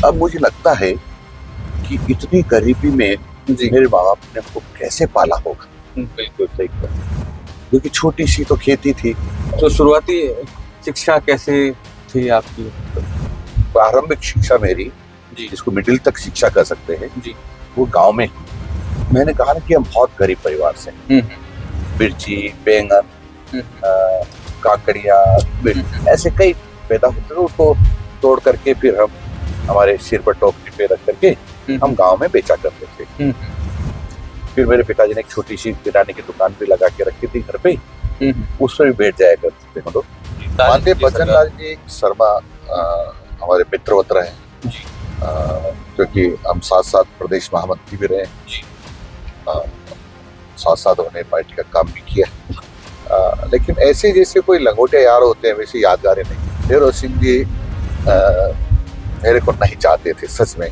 अब मुझे लगता है कि इतनी गरीबी में जी मेरे माँ बाप ने हमको कैसे पाला होगा, बिल्कुल सही कहा। क्योंकि छोटी सी तो खेती थी। तो शुरुआती शिक्षा कैसे थी आपकी? प्रारंभिक शिक्षा मेरी, जी जिसको मिडिल तक शिक्षा कह सकते हैं, जी वो गांव में हुई। मैंने कहा ना कि हम बहुत गरीब परिवार से हैं। मिर्ची, बैंगन, काकड़िया, ऐसे कई पैदा होते थे, उसको तोड़ करके फिर हम हमारे सिर पर टोकरी पे रख करके हम गांव में बेचा करते थे। फिर मेरे पिताजी ने एक छोटी सी किराने की दुकान भी लगा के रखी थी घर पे, उस पर भी बैठ जाया करते थे हम लोग। माननीय बचन लाल जी शर्मा हमारे मित्र हैं, क्योंकि हम साथ साथ प्रदेश महामंत्री भी रहे, साथ साथ उन्होंने पार्टी का काम भी किया। लेकिन ऐसे जैसे कोई लंगोटे यार होते हैं वैसे यादगारें नहीं। भैरव सिंह जी मेरे को नहीं चाहते थे सच में,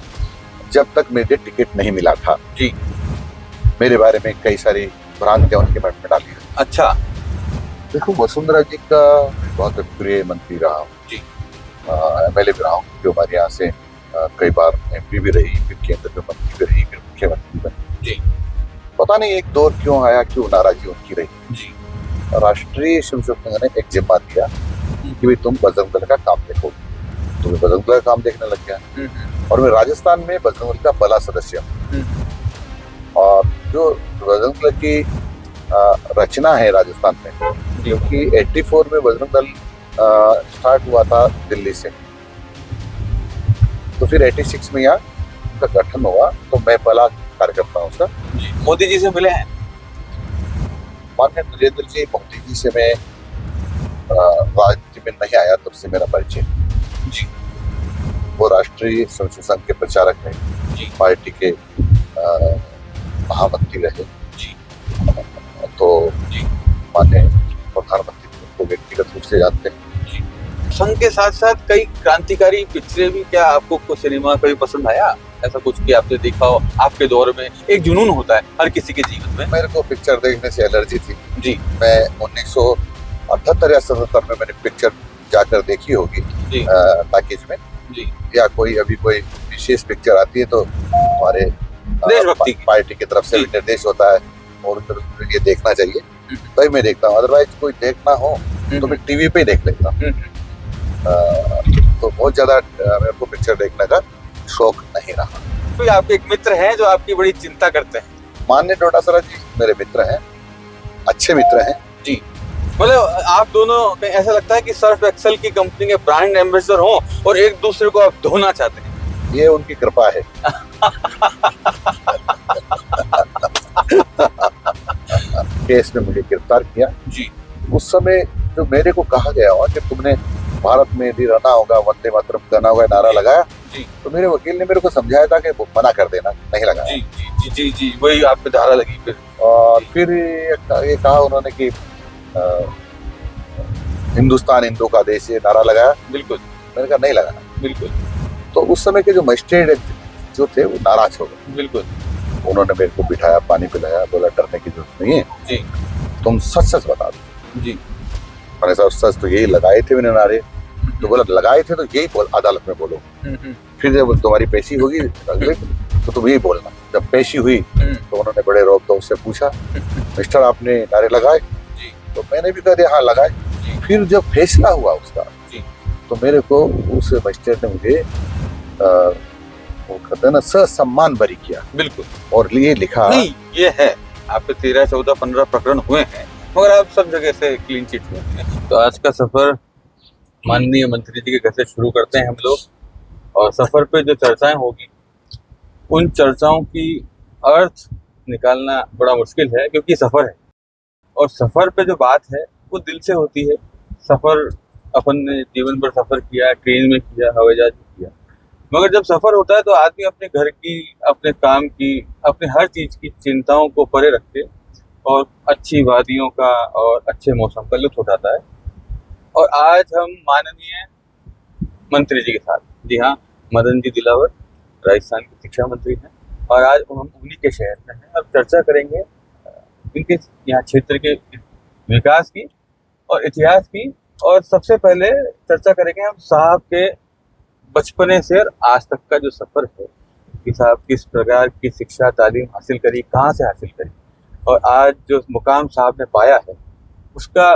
जब तक मुझे टिकट नहीं मिला था। जी मेरे बारे में कई सारी भ्रांतियां उनके मन में डाली। अच्छा देखो, वसुंधरा जी का बहुत प्रिय मंत्री रहा हूँ जी, MLA भी रहा हूँ, जो हमारे यहाँ से कई बार MP भी रही, फिर केंद्र में मंत्री भी रही, फिर मुख्यमंत्री बनी। जी पता नहीं एक दौर क्यों आया, क्यों नाराजगी उनकी रही। जी राष्ट्रीय स्वयं संघ ने एक जिम्मा दिया कि भाई तुम बजरंग दल का काम देखो, तो मैं बजरंग दल का काम देखने लग गया। और मैं राजस्थान में बजरंग दल का बड़ा सदस्य हूँ। और जो बजरंग दल की रचना है राजस्थान में, क्योंकि 84 में बजरंग दल स्टार्ट हुआ था दिल्ली से, तो फिर 86 में यहाँ उनका गठन हुआ, तो मैं पहला कार्यकर्ता हूँ उसका। मोदी जी से मिले हैं? माननीय नरेंद्र जी मोदी जी से मैं राजनीति में नहीं आया तब से मेरा परिचय जी। वो राष्ट्रीय स्वयं संघ के प्रचारक रहे जी, पार्टी के महामंत्री रहे जी, तो जी, माननीय प्रधानमंत्री को व्यक्तिगत रूप से जानते हैं। संघ के साथ साथ कई क्रांतिकारी पिक्चरें भी, क्या आपको कुछ सिनेमा कभी पसंद आया? ऐसा कुछ कि आपने देखा हो? आपके दौर में एक जुनून होता है हर किसी के जीवन में। मेरे को पिक्चर देखने से एलर्जी थी जी। मैं 1978 या 77 में मैंने पिक्चर जाकर देखी होगी पैकेज में जी, या कोई अभी कोई विशेष पिक्चर आती है तो हमारे देशभक्ति की पार्टी की तरफ से भी निर्देश होता है और ये देखना चाहिए, तभी मैं देखता हूँ। अदरवाइज कोई देखना हो तो मैं टीवी पे ही देख लेता हूँ। तो बहुत ज्यादा मेरे को पिक्चर देखने का शौक नहीं रहा। कोई आपके एक मित्र हैं जो आपकी बड़ी चिंता करते हैं? माननीय डोटासरा जी मेरे मित्र हैं, अच्छे मित्र हैं जी। मतलब आप दोनों, ऐसा लगता है कि सर्फ एक्सेल की कंपनी के ब्रांड एम्बेसडर हो और एक दूसरे को आप धोना चाहते हैं। ये उनकी कृपा है। केस में मुझे गिरफ्तार किया जी, उस समय जो मेरे को कहा गया हुआ कि तुमने भारत में भी रहना होगा, वंदे मातरम करना होगा, नारा लगाया जी, तो मेरे वकील ने मेरे को समझाया था कि वो मना कर देना, नहीं लगाया। जी जी जी जी, वही आप पे धारा लगी फिर। और फिर ये कहा उन्होंने कि हिंदुस्तान हिंदू का देश, ये नारा लगाया। बिल्कुल मैंने कहा नहीं लगाया। बिल्कुल तो उस समय के जो मजिस्ट्रेट जो थे वो नाराज हो गए। बिल्कुल उन्होंने मेरे को बिठाया, पानी पिलाया, बोला डरने की जरूरत नहीं है, जी तुम सच सच बता दो। जी। मैंने कहा सच तो यही लगाए थे मैंने नारे। तो बोला लगाए थे तो यही बोल, अदालत में बोलो। फिर जब तुम्हारी पेशी होगी अगले तो तुम यही बोलना। जब पेशी हुई तो उन्होंने बड़े रोक टोक से पूछा, मिस्टर आपने नारे लगाए? जी। तो मैंने भी कहा हाँ लगाए। फिर जब फैसला हुआ उसका जी। तो मेरे को उस मजिस्ट्रेट ने मुझे वो कहते हैं ना ससम्मान बरी किया। बिल्कुल। और ये लिखा नहीं, ये है आप पे 13, 14, 15 प्रकरण हुए हैं मगर आप सब जगह से क्लीन चिट हुए हैं। तो आज का सफर माननीय मंत्री जी के घर से शुरू करते हैं हम लोग, और सफर पे जो चर्चाएं होगी उन चर्चाओं की अर्थ निकालना बड़ा मुश्किल है, क्योंकि सफर है और सफर पे जो बात है वो दिल से होती है। सफर अपन ने जीवन भर सफर किया, ट्रेन में किया, हवाई जहाज में किया, मगर जब सफर होता है तो आदमी अपने घर की, अपने काम की, अपने हर चीज की चिंताओं को परे रख के और अच्छी वादियों का और अच्छे मौसम का लुत्फ उठाता है। और आज हम माननीय मंत्री जी के साथ, जी हाँ, मदन जी दिलावर राजस्थान के शिक्षा मंत्री हैं और आज हम उन्हीं के शहर में हैं। अब चर्चा करेंगे इनके यहाँ क्षेत्र के विकास की और इतिहास की, और सबसे पहले चर्चा करेंगे हम साहब के बचपने से और आज तक का जो सफर है कि साहब किस प्रकार की शिक्षा तालीम हासिल करी, कहाँ से हासिल करी, और आज जो मुकाम साहब ने पाया है उसका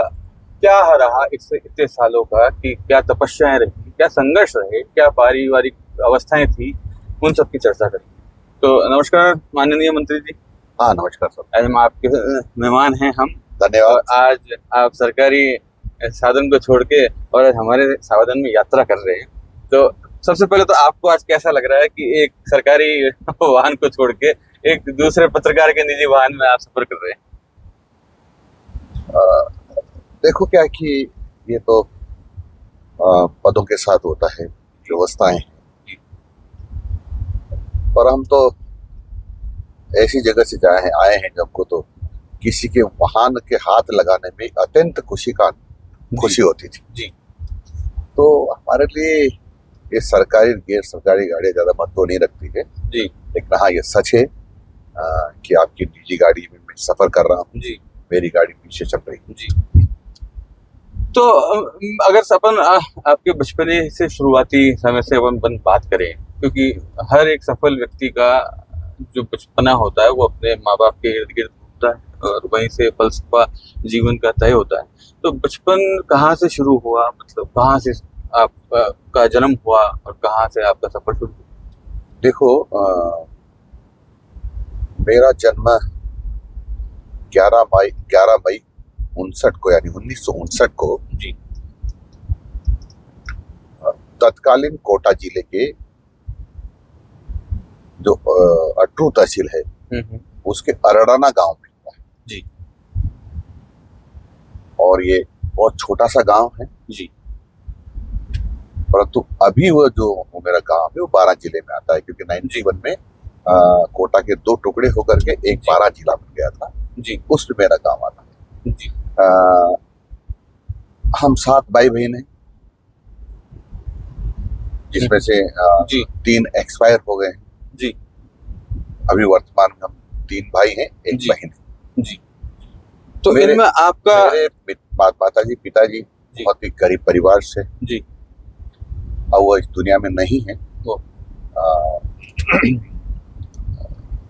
क्या रहा इससे इतने सालों का, कि क्या तपस्याएं रही, क्या संघर्ष रहे, क्या पारिवारिक अवस्थाएं थी, उन सब की चर्चा करें। तो नमस्कार माननीय मंत्री जी। हाँ नमस्कार सर। आज हम आपके मेहमान हैं हम। धन्यवाद। और आज आप सरकारी साधन को छोड़ के और आज हमारे साधन में यात्रा कर रहे हैं, तो सबसे पहले तो आपको आज कैसा लग रहा है कि एक सरकारी वाहन को छोड़ के एक दूसरे पत्रकार के निजी वाहन में आप सफर कर रहे हैं? देखो क्या है कि ये तो पदों के साथ होता है, व्यवस्थाएं हैं, पर हम तो ऐसी जगह से आए हैं जब को तो किसी के वाहन के हाथ लगाने में अत्यंत खुशी होती थी जी। तो हमारे लिए ये सरकारी गैर सरकारी गाड़ियां ज्यादा महत्व नहीं रखती है जी। लेकिन हाँ ये सच है कि आपकी निजी गाड़ी में मैं सफर कर रहा हूँ जी। मेरी गाड़ी पीछे चल रही है जी। तो अगर अपन आपके बचपने से शुरुआती समय से अपन बात करें, क्योंकि हर एक सफल व्यक्ति का जो बचपना होता है वो अपने माँ बाप के इर्द गिर्द घूमता है और वहीं से फलसफा जीवन का तय होता है। तो बचपन कहाँ से शुरू हुआ, मतलब कहाँ से आप का जन्म हुआ और कहाँ से आपका सफर शुरू हुआ? देखो मेरा जन्म 11 मई 1959 को यानी 1959 को जी। तत्कालीन कोटा जिले के जो अटरू तहसील है उसके अरडाना गांव में हुआ है जी। और ये बहुत छोटा सा गांव है जी। परंतु अभी वो जो मेरा गांव है वो 12 जिले में आता है क्योंकि 91 में कोटा के 2 टुकड़े होकर के एक 12 जिला बन गया था जी। उसमें मेरा गांव आता है जी। हम 7 भाई बहन हैं जिसमें से 3 एक्सपायर हो गए हैं जी। अभी वर्तमान में हम 3 भाई हैं 1 बहन है जी। तो इनमें आपका मेरे माता जी पिताजी बहुत ही गरीब परिवार से जी और वो इस दुनिया में नहीं है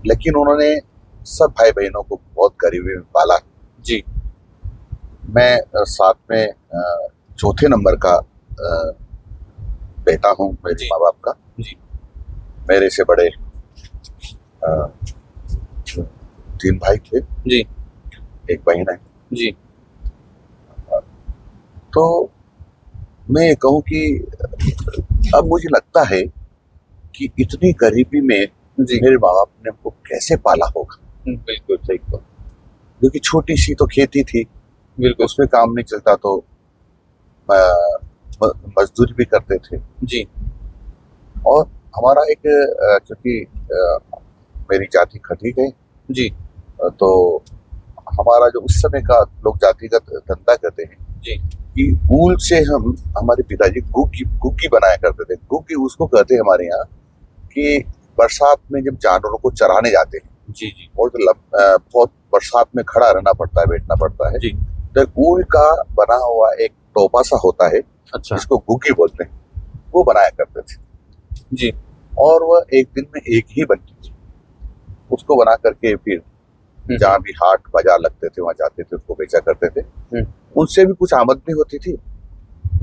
लेकिन उन्होंने सब भाई बहनों को बहुत गरीबी में पाला जी। मैं साथ में चौथे नंबर का बेटा हूँ मेरे माँ बाप का जी। मेरे से बड़े 3 भाई थे जी। 1 बहन है जी। तो मैं ये कहूँ कि अब मुझे लगता है कि इतनी गरीबी में मेरे माँ बाप ने हमको कैसे पाला होगा। बिल्कुल सही कहा, क्योंकि छोटी सी तो खेती थी बिल्कुल उसमें काम नहीं चलता तो मजदूरी भी करते थे जी। और हमारा एक क्योंकि मेरी जाति खटीक है जी तो हमारा जो उस समय का लोग जातिगत धंधा करते हैं जी कि ऊल से हम हमारे पिताजी गुग्गी बनाया करते थे। गुग्गी उसको कहते हैं हमारे यहाँ कि बरसात में जब जानवरों को चराने जाते हैं जी जी बहुत बरसात में खड़ा रहना पड़ता है बैठना पड़ता है जी। तो ऊल का बना हुआ एक टोपा सा होता है अच्छा जिसको गुग्गी बोलते हैं वो बनाया करते थे जी। और वह एक दिन में एक ही बनती थी उसको बना करके फिर जहाँ भी हाट बाजार लगते थे वहां जाते थे उसको बेचा करते थे उनसे भी कुछ आमदनी होती थी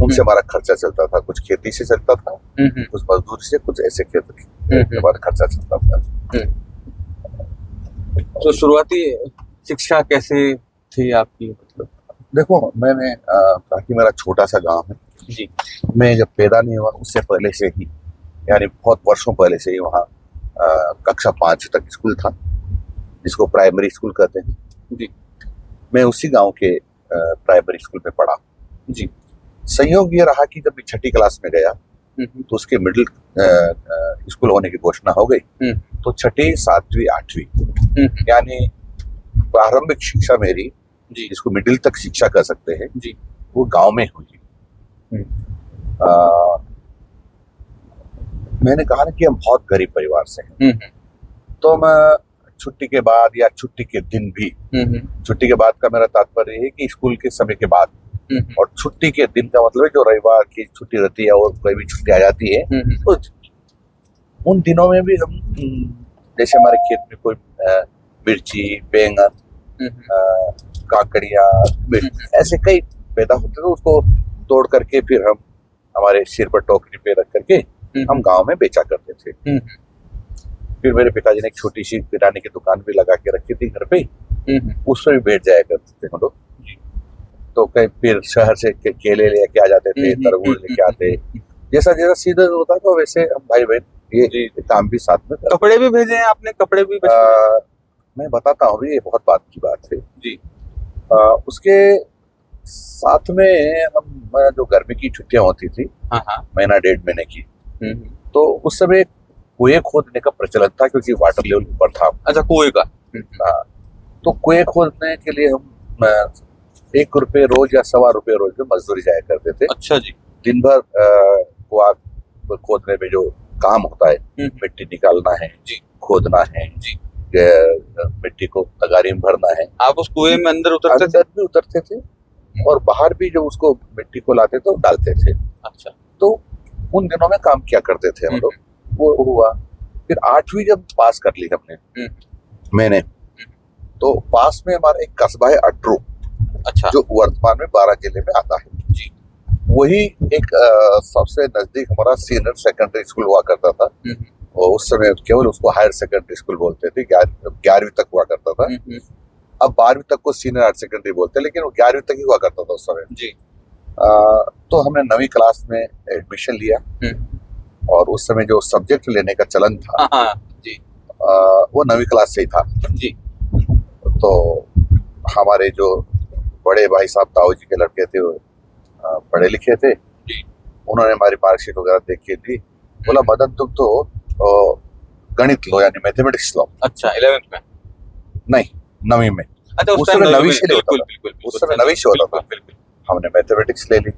उनसे हमारा खर्चा चलता था कुछ खेती से चलता था कुछ मजदूरी से कुछ ऐसे हमारा खर्चा चलता था। तो शुरुआती शिक्षा कैसे थी आपकी, मतलब? देखो मैंने ताकि मेरा छोटा सा गांव है जी। मैं जब पैदा नहीं हुआ उससे पहले से ही यानी बहुत वर्षों पहले से ही वहाँ कक्षा 5 तक स्कूल था जिसको प्राइमरी स्कूल कहते हैं जी। मैं उसी गांव के प्राइमरी स्कूल में पढ़ा जी। संयोग ये रहा कि जब मैं 6ठी क्लास में गया तो उसके मिडिल स्कूल होने की घोषणा हो गई तो 6ठी 7वीं 8वीं यानी प्रारंभिक शिक्षा मेरी जिसको मिडिल तक शिक्षा कह सकते हैं जी वो गांव में हुई। मैंने कहा ना कि हम बहुत गरीब परिवार से हैं तो मैं छुट्टी के बाद या छुट्टी के दिन भी छुट्टी के बाद का मेरा तात्पर्य है कि स्कूल के समय के बाद और छुट्टी के दिन का मतलब है जो रविवार की छुट्टी रहती है और कोई भी छुट्टी आ जाती है तो उन दिनों में भी हम जैसे हमारे खेत में कोई मिर्ची, बैंगन, काकड़िया, ऐसे कई पैदा होते थे, उसको तोड़ करके फिर हम हमारे सिर पर टोकरी पे रख करके हम गांव में बेचा करते थे। फिर मेरे पिताजी ने एक छोटी सी किराने की दुकान भी लगा के रखी थी घर पे, उस पर भी बैठ जाया करते थे हम लोग। तो कहीं फिर शहर से केले लेके आ जाते थे, तरबूज लेके आते, जैसा जैसा सीजन होता तो वैसे हम भाई बहन ये काम भी साथ में करते। कपड़े भी भेजे हैं आपने? कपड़े भी मैं बताता हूँ, ये बहुत बात की बात है जी। उसके साथ में हम जो गर्मी की छुट्टियां होती थी, महीना 1.5 महीने की, तो उस समय कुएं खोदने का प्रचलन था क्योंकि वाटर लेवल ऊपर था। अच्छा, कुएं का? तो कुएं खोदने के लिए हम 1 रुपये रोज या 1.25 रुपये रोज में मजदूरी जाया करते थे। अच्छा जी। दिन भर कुआं खोदने में जो काम होता है, मिट्टी निकालना है जी, खोदना है जी, मिट्टी को तगारी में भरना है। आप उस कुएं में अंदर उतरते थे और बाहर भी जब उसको मिट्टी को लाते तो डालते थे। अच्छा। तो उन दिनों में काम किया करते थे हम लोग। वो हुआ, फिर 8वीं जब पास कर ली हमने, मैंने, तो पास में हमारा एक कस्बा है अटरू, अच्छा, जो वर्तमान में 12 जिले में आता है जी। वही एक सबसे नजदीक हमारा सीनियर सेकेंडरी स्कूल हुआ करता था, और उस समय केवल उसको हायर सेकेंडरी स्कूल बोलते थे, 11वीं तक हुआ करता था। अब 12वीं तक को सीनियर हायर सेकेंडरी बोलते हैं, लेकिन वो 11वीं तक ही हुआ करता था उस समय जी। तो हमने 9वीं क्लास में एडमिशन लिया, और उस समय जो सब्जेक्ट लेने का चलन था जी, वो 9वीं क्लास से ही था जी। तो हमारे जो बड़े भाई साहब ताऊ जी के लड़के थे, वो पढ़े लिखे थे जी। उन्होंने हमारी मार्कशीट वगैरह देख के दी, बोला मदन तुम तो गणित लो, यानी मैथमेटिक्स लो। अच्छा, 11th में? नहीं, 9वीं में। अच्छा, उस समय 9वीं से होता था, उस समय 9वीं से होता था। हमने मैथमेटिक्स ले ली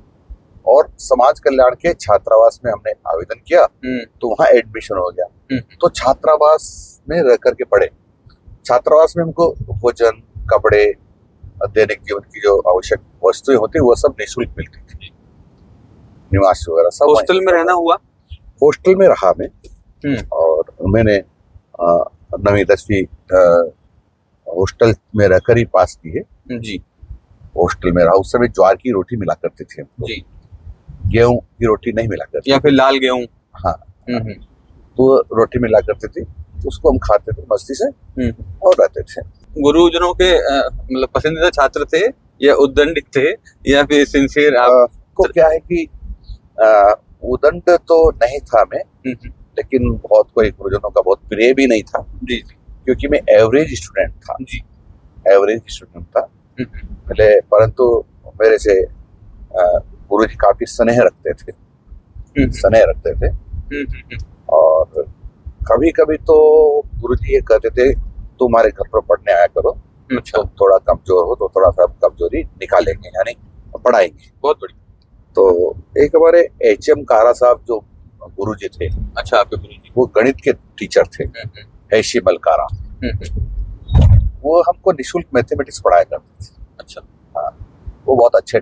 और समाज कल्याण के छात्रावास में हमने आवेदन किया, तो वहाँ एडमिशन हो गया। तो छात्रावास में रह करके पढ़े। छात्रावास में हमको भोजन, कपड़े, दैनिक जीवन की जो आवश्यक वस्तुएं होती वो सब निःशुल्क मिलती थी, निवास वगैरह सब। हॉस्टल में रहना हुआ? हॉस्टल में रहा मैं, और मैंने 9वीं 10वीं हॉस्टल में रहकर ही पास की है जी। हॉस्टल में रहा, उस समय ज्वार की रोटी मिला करती थी हमको जी, गेहूं की रोटी नहीं मिला करती, या फिर लाल गेहूं। हाँ, तो रोटी मिला करती थी, उसको हम खाते थे मस्ती से और रहते थे। गुरुजनों के मतलब पसंदीदा छात्र थे या उद्दंडित थे या फिर सिंसियर? आपको क्या है कि उद्दंड तो नहीं था मैं, लेकिन बहुत कोई गुरुजनों का बहुत प्रिय भी नहीं था जी, क्योंकि मैं एवरेज स्टूडेंट था जी, एवरेज स्टूडेंट था पहले, परंतु मेरे से गुरुजी काफी स्नेह रखते थे, और कभी कभी तो गुरुजी ये कहते थे तुम्हारे घर पर पढ़ने आया करो, अच्छा, तो थोड़ा कमजोर हो तो थोड़ा सा कमजोरी निकालेंगे, यानी पढ़ाएंगे। बहुत बढ़िया। तो एक हमारे HM कारा साहब जो गुरुजी थे, अच्छा, आपके गुरुजी, वो गणित के टीचर थे, हैशी मलकारा, वो हमको निःशुल्क मैथमेटिक्स पढ़ाया करते थे। अच्छा, हाँ, वो बहुत अच्छे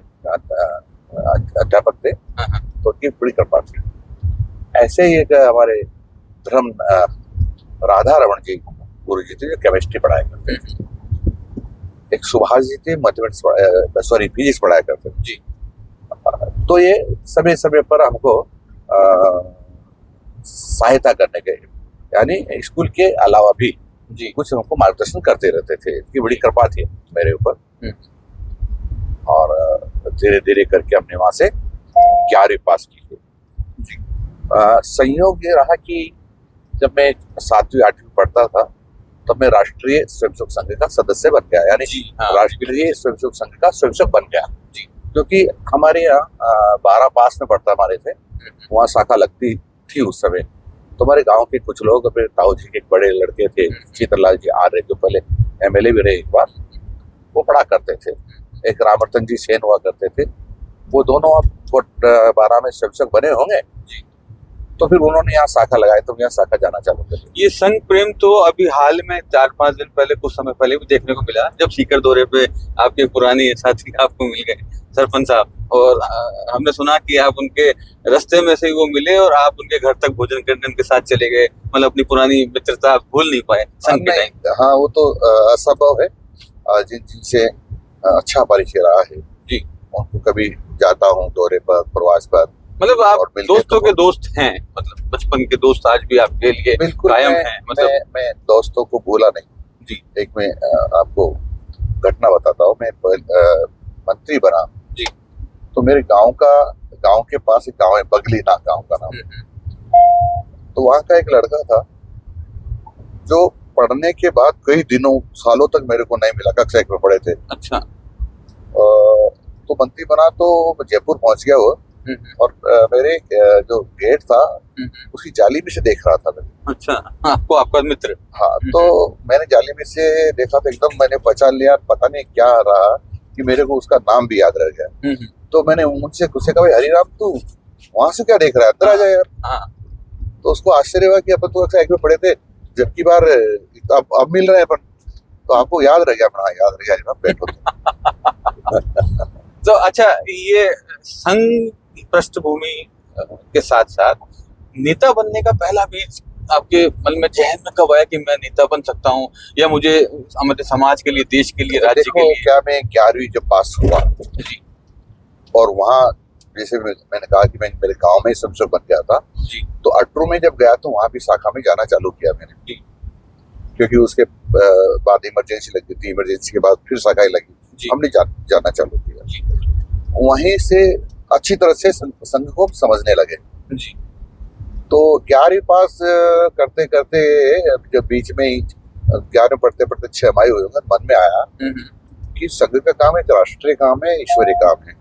अध्यापक थे, तो उनकी बड़ी कृपा थी। ऐसे ही एक हमारे धर्म राधा रमन जी गुरुजी थे जो केमिस्ट्री पढ़ाया करते थे। एक सुभाष जी थे, मैथमेटिक्स फिजिक्स पढ़ाया करते थे जी। तो ये समय समय पर हमको सहायता करने के, यानी स्कूल के अलावा भी जी कुछ हमको मार्गदर्शन करते रहते थे। इनकी बड़ी कृपा थी मेरे ऊपर, और धीरे धीरे करके हमने वहां से 11वीं पास की जी। संयोग ये रहा कि जब मैं 7वीं 8वीं पढ़ता था, तब मैं राष्ट्रीय स्वयंसेवक संघ का सदस्य बन गया, यानी राष्ट्रीय स्वयंसेवक संघ का स्वयंसेवक बन गया जी। क्योंकि हमारे यहाँ 12 पास में पढ़ता हमारे थे, वहाँ शाखा लगती थी उस समय। तो हमारे गांव के कुछ लोग, फिर ताऊ जी के एक बड़े लड़के थे चित्रलाल जी आर्य, जो पहले MLA भी रहे एक बार, वो पढ़ा करते थे। एक रामरतन जी सेन हुआ करते थे, वो दोनों अब 12 में स्वयंसेवक बने होंगे जी। तो फिर उन्होंने यहाँ शाखा लगाई, तो यहाँ शाखा जाना चालू कर दिया। ये संघ प्रेम तो अभी हाल में 4-5 दिन पहले, कुछ समय पहले भी देखने को मिला, जब सीकर दौरे पे आपके पुराने साथी आपको मिल गए सरपंच साहब, और हमने सुना कि आप उनके रास्ते में से ही वो मिले और आप उनके घर तक भोजन करने उनके साथ चले गए, मतलब अपनी पुरानी मित्रता आप भूल नहीं पाए संघ के टाइम। हाँ, वो तो असंभव है। जिनसे अच्छा परिचय रहा है जी, उनको कभी जाता हूँ दौरे पर, प्रवास पर, मतलब आप और मिलते दोस्तों तो के दोस्त हैं, मतलब बचपन के दोस्त आज भी आपके लिए बिल्कुल कायम हैं, मतलब मैं दोस्तों को भूला नहीं जी। एक मैं आपको घटना बताता हूँ। मैं मंत्री बना जी। तो मेरे गांव के पास एक गांव है, बगली ना गांव का नाम। तो वहाँ का एक लड़का था जो पढ़ने के बाद कई दिनों सालों तक मेरे को नहीं मिला, कक्षा 1 में पढ़े थे। अच्छा। तो मंत्री बना तो जयपुर पहुंच गया वो, और मेरे जो गेट था उसकी जाली में से देख रहा था मैं। अच्छा, आपको आपका मित्र? हाँ, तो मैंने जाली में से देखा तो एकदम मैंने पहचान लिया, पता नहीं क्या रहा कि मेरे को उसका नाम भी याद रह गया। तो मैंने मुझसे गुस्से कहा, हरिराम तू वहां से क्या देख रहा है, अंदर आ जा यार। तो उसको आश्चर्य हुआ कि अपन तो कक्षा 1 में पढ़े थे, जबकि बार अब मिल रहे हैं अपन, तो आपको याद रह गया? हाँ, याद रह गया, बैठो। तो अच्छा, ये संघ पृष्ठभूमि के साथ साथ नेता बनने का पहला बीज आपके मन में, जहन में कब आया कि मैं नेता बन सकता हूँ, या मुझे हमारे समाज के लिए, देश के लिए, राज्य के लिए? क्या मैं 11वीं जब पास हुआ जी, और वहाँ जैसे मैंने कहा कि मैं मेरे गांव में ही सबसे बन गया था जी, तो अटरू में जब गया तो वहाँ भी शाखा में जाना चालू किया मैंने जी, क्योंकि उसके बाद इमरजेंसी लगी थी, इमरजेंसी के बाद फिर शाखाएं लगी, हमने जाना चालू किया। वहीं से अच्छी तरह से संघ को समझने लगे जी। तो 11वीं पास करते करते जब बीच में ही 11वीं पढ़ते पढ़ते 6 माही हुए होंगे, मन में आया कि संघ का काम एक राष्ट्रीय काम है, ईश्वरीय काम है।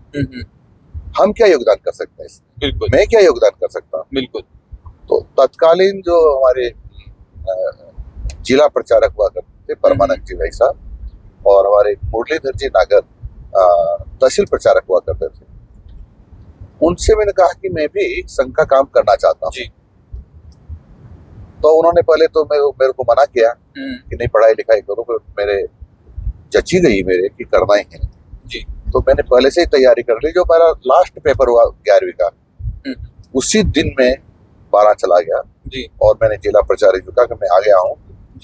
हम क्या योगदान कर सकते हैं इसमें? बिल्कुल। मैं क्या योगदान कर सकता हूँ? बिल्कुल। तो तत्कालीन जो हमारे जिला प्रचारक हुआ करते थे परमानंद जी भाई साहब, और हमारे मुरलीधर जी नागर तहसील प्रचारक हुआ करते थे, उनसे मैंने कहा कि मैं भी संघ का काम करना चाहता हूँ। तो उन्होंने पहले तो मेरे को मना किया कि नहीं, पढ़ाई लिखाई करो, पर मेरे जची गई मेरे कि करना ही है जी। तो मैंने पहले से ही तैयारी कर ली। जो मेरा लास्ट पेपर हुआ 11वीं का, उसी दिन में 12 चला गया जी। और मैंने जिला प्रचारक कहा कि मैं आ गया हूँ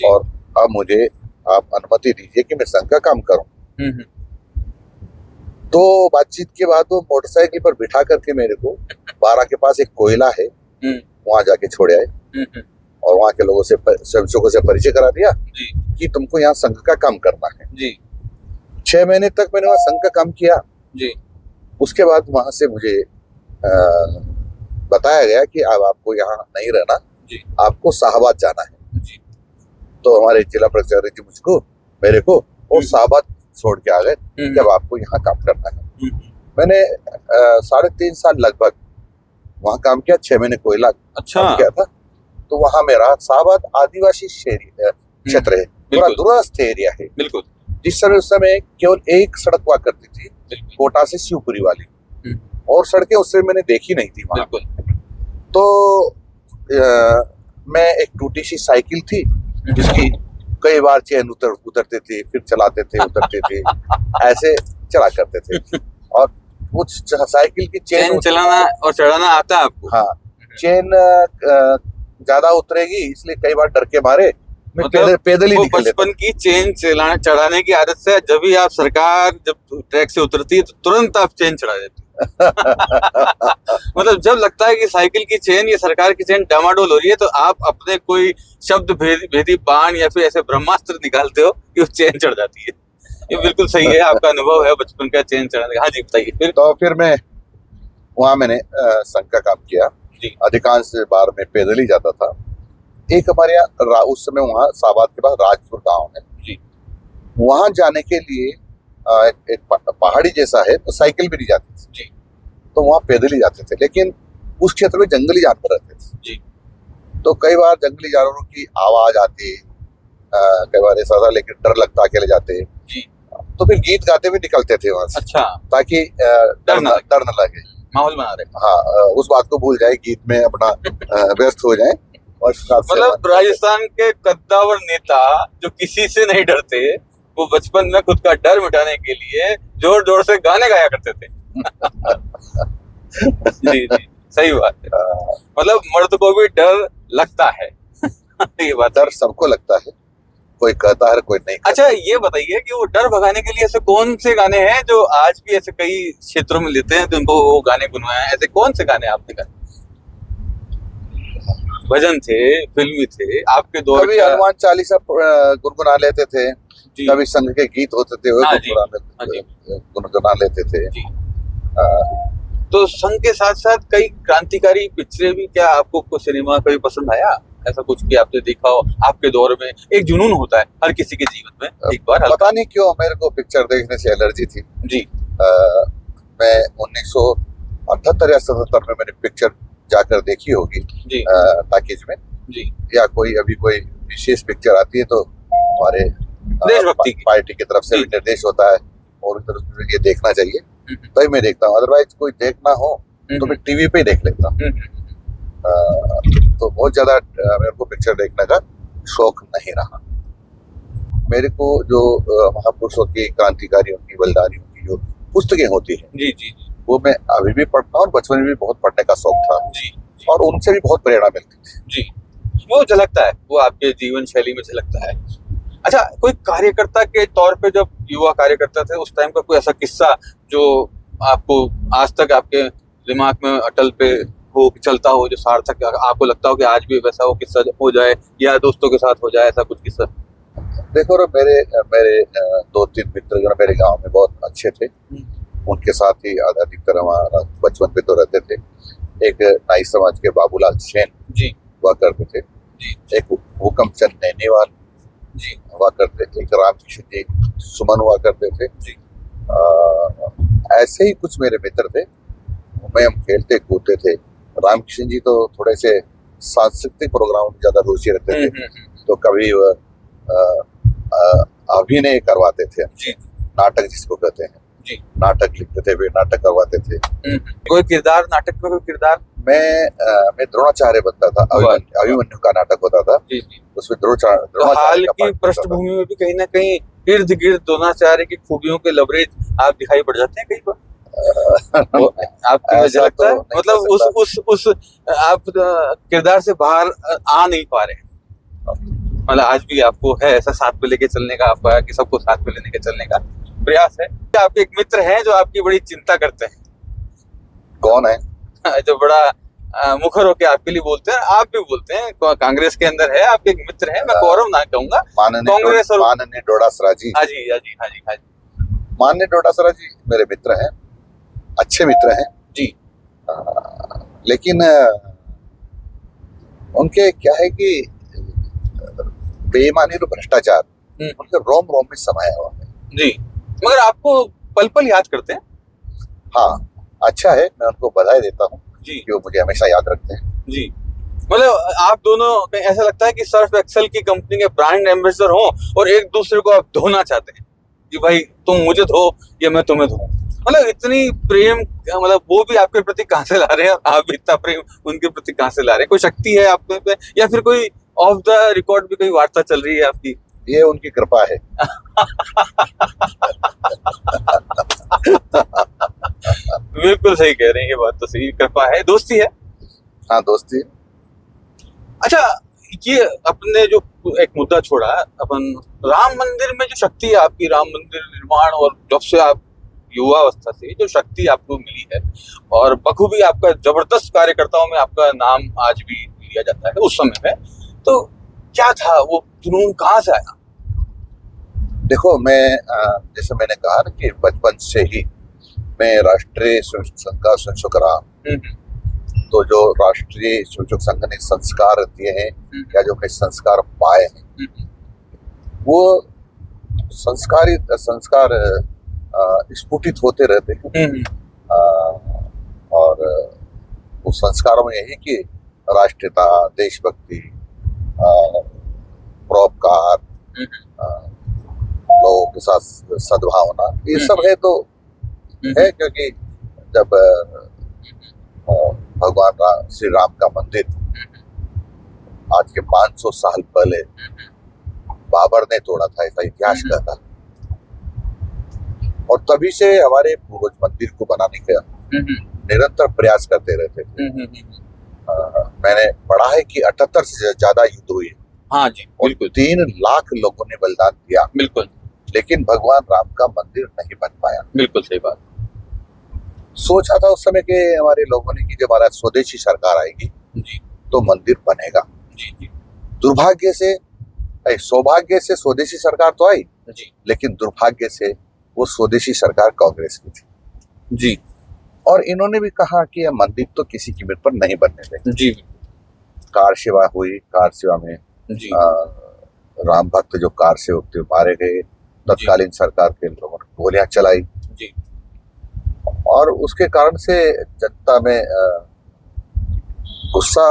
और अब मुझे आप अनुमति दीजिए कि मैं संघ का काम करूँ। तो बातचीत के बाद वो मोटरसाइकिल पर बिठा करके मेरे को 12 के पास एक कोयला है वहां जाके छोड़ आए और वहां के लोगों से स्वयंसेवकों से परिचय करा दिया कि तुमको यहाँ संघ का काम करना है जी। 6 महीने तक मैंने वहाँ संघ का काम किया जी। उसके बाद वहां से मुझे बताया गया कि अब आपको यहाँ नहीं रहना जी, आपको शाहबाद जाना है जी। तो हमारे जिला प्रचारक जी मुझको मेरे को और शाहबाद छोड़ के आ गए जब आपको यहाँ काम करना है। मैंने 3.5 साल लगभग वहाँ काम किया, 6 महीने कोयला काम किया था। तो वहाँ मेरा शाहबाद आदिवासी क्षेत्र है, थोड़ा दूरस्थ एरिया है। बिल्कुल। जिस समय उस समय केवल एक सड़क हुआ करती थी, कोटा से शिवपुरी वाली, और सड़कें उस समय मैंने देखी नहीं थी वहाँ। तो मैं एक टूटी सी साइकिल थी जिसकी कई बार चैन उतरते थे, फिर चलाते थे, उतरते थे, ऐसे चला करते थे। और कुछ साइकिल की चैन चलाना और चढ़ाना आता है आपको? हाँ, चैन ज्यादा उतरेगी इसलिए कई बार डर के मारे मैं पैदल ही निकल लेता। बचपन की चेन चढ़ाने की आदत से जब भी आप सरकार जब ट्रैक से उतरती है तो तुरंत आप चेन चढ़ा देते मतलब जब लगता है कि साइकिल की चेन या सरकार की चेन डामाडोल हो रही है तो आप अपने कोई शब्द भेदी बाण या फिर ऐसे ब्रह्मास्त्र निकालते हो कि वो चेन चढ़ जाती है। ये बिल्कुल सही है, आपका अनुभव है बचपन का चेन चढ़ाने का। हाँ जी, बताइए। फिर मैं वहां मैंने संघ का काम किया जी। अधिकांश बार मैं पैदल ही जाता था। एक हमारे यहाँ उस समय वहाँ शाहबाद के पास राजपुर गांव है जी, वहां जाने के लिए एक पहाड़ी जैसा है तो साइकिल भी नहीं जाती थी जी, तो वहाँ पैदल ही जाते थे। लेकिन उस क्षेत्र में जंगली जानवर रहते थे जी, तो कई बार जंगली जानवरों की आवाज आती, कई बार ऐसा था, लेकिन डर लगता अकेले जाते जी। तो फिर गीत गाते हुए निकलते थे वहां से। अच्छा। ताकि डर न लगे। माहौल बना रहे हैं। हाँ, उस बात को भूल जाए, गीत में अपना व्यस्त हो जाए और इस हिसाब से मतलब राजस्थान के कद्दावर नेता जो किसी से नहीं डरते, वो बचपन में खुद का डर मिटाने के लिए जोर जोर से गाने गाया करते थे। जी जी, सही बात है। मतलब मर्द को भी डर लगता है। ये बात डर सबको लगता है, कोई कहता है कोई नहीं कहता। अच्छा, ये बताइए कि वो डर भगाने के लिए ऐसे कौन से गाने हैं जो आज भी ऐसे कई क्षेत्रों में लेते हैं, तो उनको वो गाने गुनवाए हैं? ऐसे कौन से गाने आपने गाए? भजन थे, फिल्मी थे, आपके दौर कभी का? हनुमान चालीसा गुनगुना लेते थे, जी कभी संघ के गीत होते थे वो हाँ जी, गुनगुना लेते थे। जी। अ, तो संघ के साथ साथ कई क्रांतिकारी पिक्चरें भी, क्या आपको सिनेमा कभी पसंद आया? ऐसा कुछ कि आपने देखा हो आपके दौर में? एक जुनून होता है हर किसी के जीवन में एक बार। पता नहीं क्यों मेरे को पिक्चर देखने से एलर्जी थी जी। मैं 1978 या 77 में मैंने पिक्चर जाकर देखी होगी जी टॉकीज में, जी। या कोई अभी कोई विशेष पिक्चर आती है तो हमारे देशभक्ति की। पार्टी की तरफ से जी। भी निर्देश होता है और उस तरफ से ये देखना चाहिए, तभी मैं देखता हूँ। अदरवाइज कोई देखना हो तो मैं टीवी पे ही देख लेता हूँ। तो बहुत ज्यादा मेरे को पिक्चर देखने का शौक नहीं रहा। मेरे को जो महापुरुषों की, क्रांतिकारियों की, बलिदानियों की जो पुस्तकें होती है जी जी जी वो मैं अभी भी पढ़ता हूँ और बचपन में भी बहुत पढ़ने का शौक था जी और उनसे भी बहुत प्रेरणा मिलती थी। जी। वो झलकता है, वो आपके जीवन शैली में झलकता है। अच्छा, कोई कार्यकर्ता के तौर पे, जब युवा कार्यकर्ता थे उस टाइम का कोई ऐसा किस्सा जो आपको आज तक आपके दिमाग में अटल पे हो, चलता हो, जो सार्थक आपको लगता हो कि आज भी वैसा वो किस्सा हो जाए या दोस्तों के साथ हो जाए, ऐसा कुछ किस्सा? देखो रे, मेरे मेरे 2-3 मित्र मेरे गांव में बहुत अच्छे थे, उनके साथ ही अधिकतर हमारा बचपन पे तो रहते थे। एक नाई समाज के बाबूलाल सेन जी हुआ करते थे जी। एक हुकम चंद नैनीवाल जी हुआ करते थे, एक रामकिशन जी सुमन हुआ करते थे जी। ऐसे ही कुछ मेरे मित्र थे, उनमें हम खेलते कूदते थे। रामकिशन जी तो थोड़े से सांस्कृतिक प्रोग्राम में ज्यादा रुचि रखते थे, तो कभी अभिनय करवाते थे, जी नाटक जिसको कहते हैं जी। नाटक लिखते थे, वे नाटक करवाते थे। कोई किरदार, नाटक में कोई किरदार? मैं द्रोणाचार्य बनता था, अभिमन्यु का नाटक होता था, जी जी। उसमें तो द्रोणाचार्य हाल का की पात्र होता था। पृष्ठभूमि में भी कहीं ना कहीं इर्द गिर्द द्रोणाचार्य की खूबियों के लबरेज आप दिखाई पड़ जाते हैं कहीं पर? आपको ऐसा लगता है? तो नहीं मतलब कह उस आप किरदार से बाहर आ नहीं पा रहे हैं? मतलब आज भी आपको है ऐसा साथ में लेके चलने का, आपका कि सबको साथ में लेने के चलने का प्रयास है? आपके एक मित्र हैं जो आपकी बड़ी चिंता करते हैं? कौन है? जो बड़ा मुखर होके आपके लिए बोलते हैं, आप भी बोलते हैं, कांग्रेस के अंदर है आपके एक मित्र है, मैं गौरव ना कहूंगा, कांग्रेस और माननीय डोडासरा जी। हाँ जी हाँ जी हाँ जी हाँ जी। माननीय डोडासरा जी मेरे मित्र हैं, अच्छे मित्र हैं जी। लेकिन उनके क्या है कि बेईमानी और भ्रष्टाचार उनके रोम रोम में समाया हुआ है जी। मगर आपको पल पल याद करते हैं? हाँ, अच्छा है, मैं उनको बधाई देता हूँ जी कि वो मुझे हमेशा याद रखते हैं जी। मतलब आप दोनों, ऐसा लगता है कि सर्फ एक्सेल की कंपनी के ब्रांड एम्बेसडर हो और एक दूसरे को आप धोना चाहते हैं कि भाई तुम मुझे धो या मैं तुम्हें धो। मतलब इतनी प्रेम, मतलब वो भी आपके प्रति कहाँ से ला रहे हैं, आप भी इतना प्रेम उनके प्रति कहाँ से ला रहे हैं? कोई शक्ति है आप पे, या फिर कोई ऑफ द रिकॉर्ड भी कोई वार्ता चल रही है आपकी? ये उनकी कृपा है। बिल्कुल सही कह रहे हैं, ये बात तो सही, कृपा है, दोस्ती है। हाँ, दोस्ती। अच्छा, ये अपने जो एक मुद्दा छोड़ा, अपन राम मंदिर में जो शक्ति है आपकी, राम मंदिर निर्माण, और जब से आप युवा अवस्था से जो शक्ति आपको मिली है, और बखूबी आपका जबरदस्त कार्यकर्ताओं में आपका नाम आज भी लिया जाता है उस समय में, तो क्या था वो जुनून, कहाँ से आया? देखो, मैं जैसे मैंने कहा ना कि बचपन से ही मैं राष्ट्रीय स्वयंसेवक संघ का स्वयंसेवक रहा, तो जो राष्ट्रीय स्वयंसेवक संघ ने संस्कार दिए हैं या जो कई संस्कार पाए हैं, वो संस्कार स्फुटित होते रहते हैं। और उस संस्कारों में यही कि राष्ट्रीयता, देशभक्ति, परोपकार, लोगों के साथ सद्भावना, ये सब है तो है, क्योंकि जब भगवान श्री राम का मंदिर आज के 500 साल पहले बाबर ने तोड़ा था, ऐसा इतिहास कहता। और तभी से हमारे पूर्वज मंदिर को बनाने का निरंतर प्रयास करते रहते थे। मैंने पढ़ा है कि 78 से ज्यादा युद्ध हुए। हाँ जी, बिल्कुल। 3 लाख लोगों ने बलिदान दिया, बिल्कुल। लेकिन भगवान राम का मंदिर नहीं बन पाया। बिल्कुल सही बात। सोचा था उस समय के हमारे लोगों ने कि जब हमारा स्वदेशी सरकार आएगी जी तो मंदिर बनेगा। जी जी दुर्भाग्य से, सौभाग्य से स्वदेशी सरकार तो आई, जी लेकिन दुर्भाग्य से वो स्वदेशी सरकार कांग्रेस की थी जी और इन्होंने भी कहा कि यह मंदिर तो किसी कीमत पर नहीं बनने देंगे। जी कार सेवा हुई, कार सेवा में जी राम भक्त जो कार सेवक थे मारे गए, तत्कालीन सरकार के लोगों ने गोलियां चलाई जी और उसके कारण से जनता में गुस्सा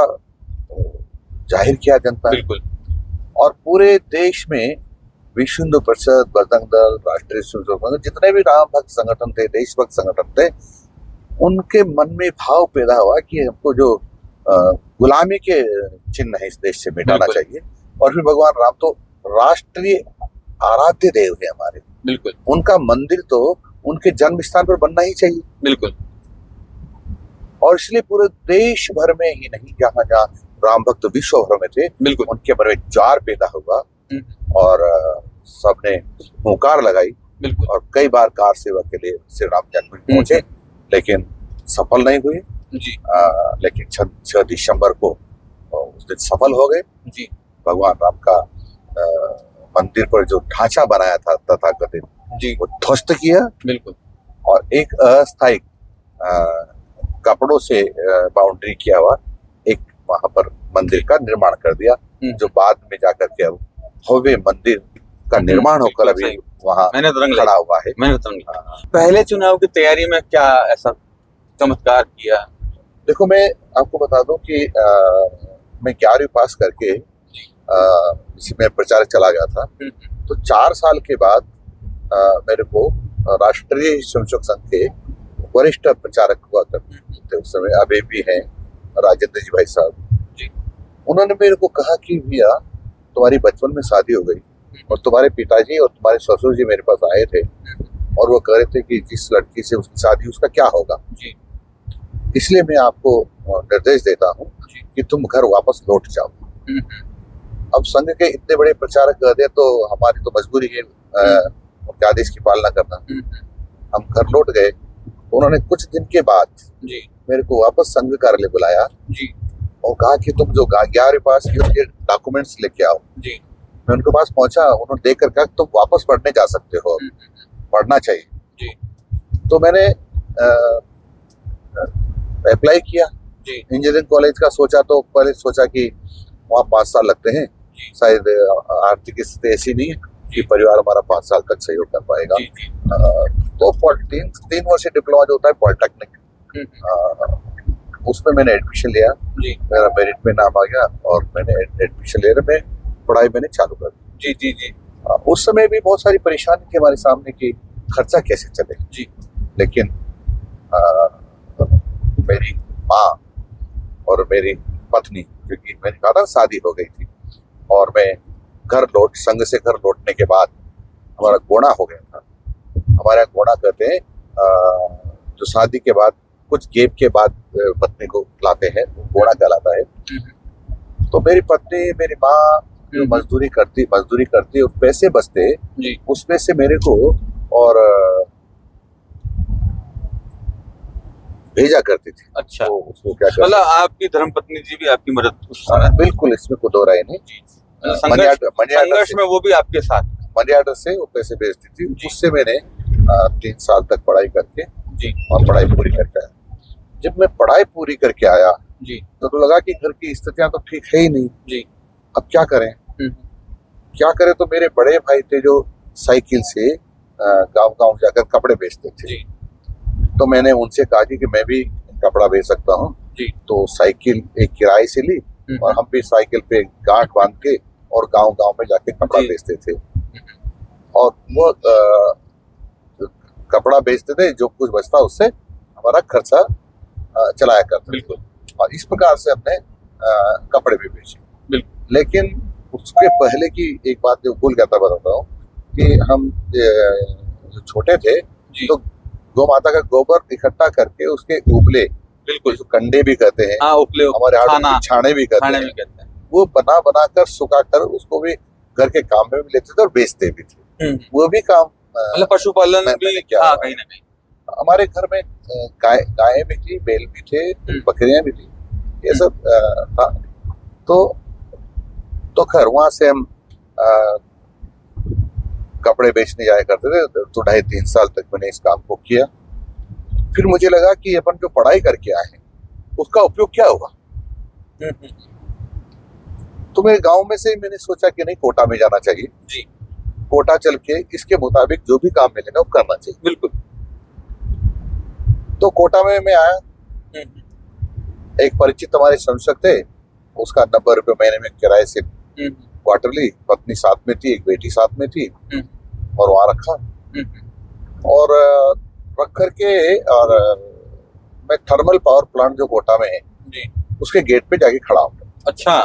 जाहिर किया जनता ने। बिल्कुल। और पूरे देश में विश्व हिंदू परिषद, बजरंग दल, राष्ट्रीय स्वयंसेवक संघ, जितने भी राम भक्त संगठन थे, देशभक्त संगठन थे, उनके मन में भाव पैदा हुआ कि हमको जो गुलामी के चिन्ह है इस देश से मिटाना चाहिए। और फिर भगवान राम तो राष्ट्रीय आराध्य देव है हमारे, बिल्कुल। उनका मंदिर तो उनके जन्म स्थान पर बनना ही चाहिए। बिल्कुल। और इसलिए पूरे देश भर में ही नहीं, जहाँ जहाँ राम भक्त विश्व भर में थे, बिल्कुल। उनके मन में जार पैदा हुआ और सबने हुंकार लगाई। बिल्कुल। और कई बार कार सेवा के लिए श्री राम जन्मभूमि पहुंचे, लेकिन सफल नहीं हुए जी। लेकिन 6 दिसंबर को उस दिन सफल हो गए जी। भगवान राम का मंदिर पर जो ढांचा बनाया था तथाकथित जी, वो ध्वस्त किया। बिल्कुल। और एक अस्थायी कपड़ों से बाउंड्री किया हुआ एक वहां पर मंदिर का निर्माण कर दिया, जो बाद में जाकर के अब भव्य मंदिर का निर्माण होकर अभी वहाँ खड़ा हुआ है। पहले चुनाव की तैयारी में क्या ऐसा चमत्कार किया? देखो, मैं आपको बता दूं कि मैं 11वीं पास करके इसमें प्रचार चला गया था, तो 4 साल के बाद मेरे को राष्ट्रीय स्वयंसेवक संघ के वरिष्ठ प्रचारक हुआ करते थे उस समय, अभी भी हैं राजेंद्र जी भाई साहब। उन्होंने मेरे को कहा कि भैया तुम्हारी बचपन में शादी हो गई और तुम्हारे पिताजी और तुम्हारे ससुर जी मेरे पास आए थे और वो कह रहे थे कि जिस लड़की से उसकी शादी उसका क्या होगा, इसलिए मैं आपको निर्देश देता हूँ कि तुम घर वापस लौट जाओ। अब संघ के इतने बड़े प्रचारक कह दे तो हमारी तो मजबूरी है उनके आदेश की पालना करना। हम घर लौट गए। उन्होंने कुछ दिन के बाद मेरे को वापस संघ कार्यालय बुलाया और कहा कि तुम जो 11वीं पास के डॉक्यूमेंट्स लेके आओ। मैं उनके पास पहुंचा, उन्होंने देख कर कहा तुम वापस पढ़ने जा सकते हो, पढ़ना चाहिए। तो मैंने अप्लाई किया इंजीनियरिंग कॉलेज का। सोचा तो पहले सोचा कि वहाँ 5 साल लगते हैं, शायद आर्थिक स्थिति ऐसी नहीं है कि परिवार हमारा 5 साल तक सहयोग कर पाएगा। तो 3 वर्ष डिप्लोमा जो होता है पॉलिटेक्निक, उसमें मैंने एडमिशन लिया। मेरा मेरिट में नाम आ गया और मैंने एडमिशन ले रहे पढ़ाई मैंने चालू कर दी। उस समय भी बहुत सारी परेशानी थी हमारे सामने कि खर्चा कैसे चले। लेकिन मेरी माँ और मेरी पत्नी, क्योंकि मैंने कहा था शादी हो गई थी, और मैं संघ से घर लौटने के बाद हमारा गोना हो गया था। हमारे यहाँ गोना कहते हैं जो शादी के बाद कुछ गैप के बाद पत्नी को लाते हैं, गोना कहलाता है। तो मेरी पत्नी, मेरी माँ जो मजदूरी करती और पैसे बचते उसमें से मेरे को और भेजा करती थी। अच्छा, तो उसको क्या मतलब आपकी धर्मपत्नी जी भी आपकी मदद? बिल्कुल, इसमें कोई दो राय नहीं। संघर्ष में वो भी आपके साथ मनी ऑर्डर से वो पैसे भेजती थी। उससे मैंने 3 साल तक पढ़ाई करके और पढ़ाई पूरी करके आया। जब मैं पढ़ाई पूरी करके आया तो लगा कि घर की स्थितियां तो ठीक है ही नहीं, अब क्या करें। तो मेरे बड़े भाई थे जो साइकिल से गांव जाकर कपड़े बेचते थे। तो मैंने उनसे कहा कि मैं भी कपड़ा बेच सकता हूँ। तो साइकिल एक किराए से ली और हम भी साइकिल पे गांठ बांध के और गांव में जाके कपड़ा बेचते थे। और वो कपड़ा बेचते थे, जो कुछ बचता उससे हमारा खर्चा चलाया करते थे। बिल्कुल और इस प्रकार से हमने कपड़े भी बेचे। बिल्कुल। लेकिन उसके पहले की एक बात जो भूल गया था बताता हूँ कि हम जो छोटे थे जी तो गौ माता का गोबर इकट्ठा करके उसके उपले, बिल्कुल। जो कंडे भी कहते हैं, हाँ उपले, हमारे यहाँ छाना, छाने भी कहते छाने हैं, भी कहते हैं। वो बना बना कर सुखा कर उसको भी घर के काम में भी लेते थे और बेचते भी थे। वो भी काम मतलब पशुपालन भी किया। हाँ कहीं ना कहीं हमारे घर में गायें भी थी, बैल भी थे, बकरियां भी थी, ये सब था। तो खैर वहां से हम कपड़े बेचने जाया करते थे। तो 2.5-3 साल तक मैंने इस काम को किया। फिर मुझे लगा कि अपन जो पढ़ाई करके आए हैं उसका उपयोग क्या होगा। तो मेरे गांव में से मैंने सोचा कि नहीं, कोटा में जाना चाहिए जी। कोटा चल के इसके मुताबिक जो भी काम मिलेगा वो करना चाहिए। बिल्कुल। तो कोटा में मैं आया। एक परिचित हमारे संरक्षक थे, उसका 90 रुपये महीने में किराए से क्वार्टरली, पत्नी साथ में थी, एक बेटी साथ में थी, और वहां रखा। और रख करके और मैं थर्मल पावर प्लांट जो कोटा में है जी उसके गेट पे जाके खड़ा हूँ। अच्छा।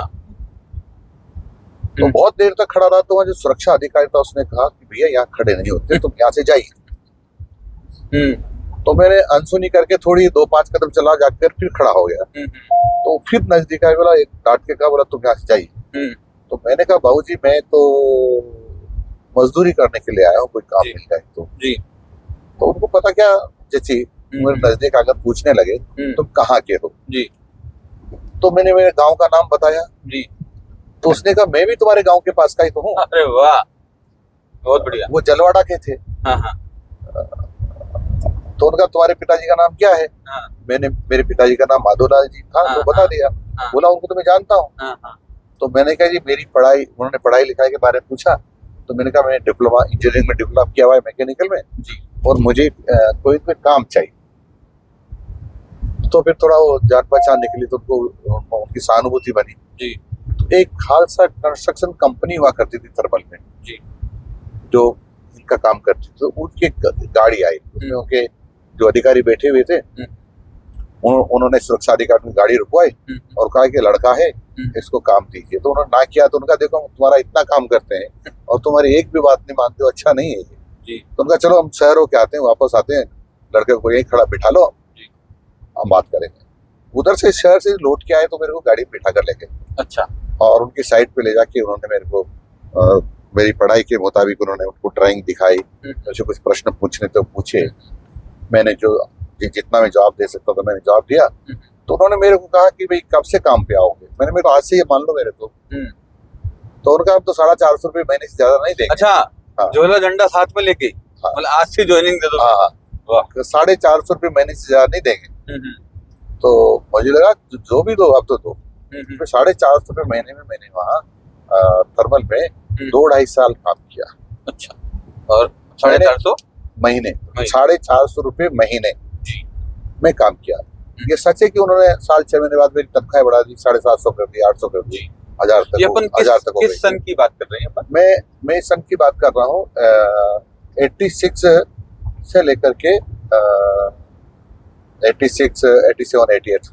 तो बहुत देर तक खड़ा रहा। तो वहाँ जो सुरक्षा अधिकारी था उसने कहा कि भैया यहाँ खड़े नहीं होते, तुम यहाँ से जाइए। तो मैंने अनसुनी करके थोड़ी 2-5 कदम चला, जाकर फिर खड़ा हो गया। तो फिर नजदीक आया, बोला, एक डांट के कहा, बोला तुम यहाँ से जाइए। तो मैंने कहा बाबूजी मैं तो मजदूरी करने के लिए आया हूँ, कोई काम मिल जाए तो। जी। तो उनको पता क्या जची, मेरे नजदीक आकर पूछने लगे तुम कहाँ के हो। जी। तो मैंने मेरे गांव का नाम बताया। जी। तो उसने कहा मैं भी तुम्हारे गांव के पास का ही तो हूँ। अरे वाह, बहुत बढ़िया। वो जलवाड़ा के थे। हाँ हाँ। तो उनका तुम्हारे पिताजी का नाम क्या है। हाँ। मैंने मेरे पिताजी का नाम माधोलाल जी था। हाँ, तो बता दिया। हाँ। बोला उनको तो मैं जानता हूँ। हाँ हाँ। तो मैंने कहा जी मेरी पढ़ाई, उन्होंने पढ़ाई लिखाई के बारे में पूछा। तो मैंने कहा मैंने डिप्लोमा इंजीनियरिंग में डिप्लोमा किया हुआ है मैकेनिकल में जी। और मुझे कोई कोई काम चाहिए। तो फिर थोड़ा वो जान पहचान निकली तो उनको उनकी सहानुभूति बनी जी। तो एक खालसा कंस्ट्रक्शन कंपनी हुआ करती थी थर्मल में जी, जो इनका काम करती थी। तो उनकी गाड़ी आई, उसमें उनके जो अधिकारी बैठे हुए थे उन्होंने सुरक्षा अधिकारी की गाड़ी रुकवाई और कहा कि लड़का है इसको काम दीजिए। तो उन्होंने ना किया। तो उनका देखो हम तुम्हारा इतना काम करते हैं और तुम्हारी एक भी बात नहीं मानते हो, अच्छा नहीं है ये जी। तो उनका चलो हम शहर होके आते हैं, वापस आते हैं, लड़के को यहीं खड़ा बिठा लो, हम बात करेंगे। उधर से शहर से लौट के आए तो मेरे को गाड़ी में बिठा कर ले गए। अच्छा। और उनकी साइड पे ले जाके उन्होंने मेरे को मेरी पढ़ाई के मुताबिक उन्होंने उनको ड्राइंग दिखाई, मुझे कुछ प्रश्न पूछने तो पूछे। मैंने जो जितना मैं जवाब दे सकता था मैंने जवाब दिया। तो उन्होंने मेरे को कहा कि भाई कब से काम पे आओगे। मैंने मेरे को आज से ये मान लो मेरे को। तो उनका हम तो 450 रुपये महीने से ज्यादा नहीं देंगे। अच्छा। हाँ। झोला झंडा साथ में लेके मतलब आज से ज्वाइनिंग दे दो। हाँ। 450 रुपये महीने से ज्यादा नहीं देंगे। तो मुझे लगा जो भी दो अब तो दो। 450 रुपये महीने में मैंने वहाँ थर्मल में 2-2.5 साल काम किया। अच्छा। और 450 महीने 450 रुपये महीने में काम किया। ये सच है कि उन्होंने साल 6 महीने बाद मेरी तनख्वाह बढ़ा दी, 750 कर दी, 800 कर दी, 1000 तक। ये अपन किस सन की बात कर रहे हैं अपन? मैं सन की बात कर रहा हूँ 86 से लेकर के 86, 87, 88।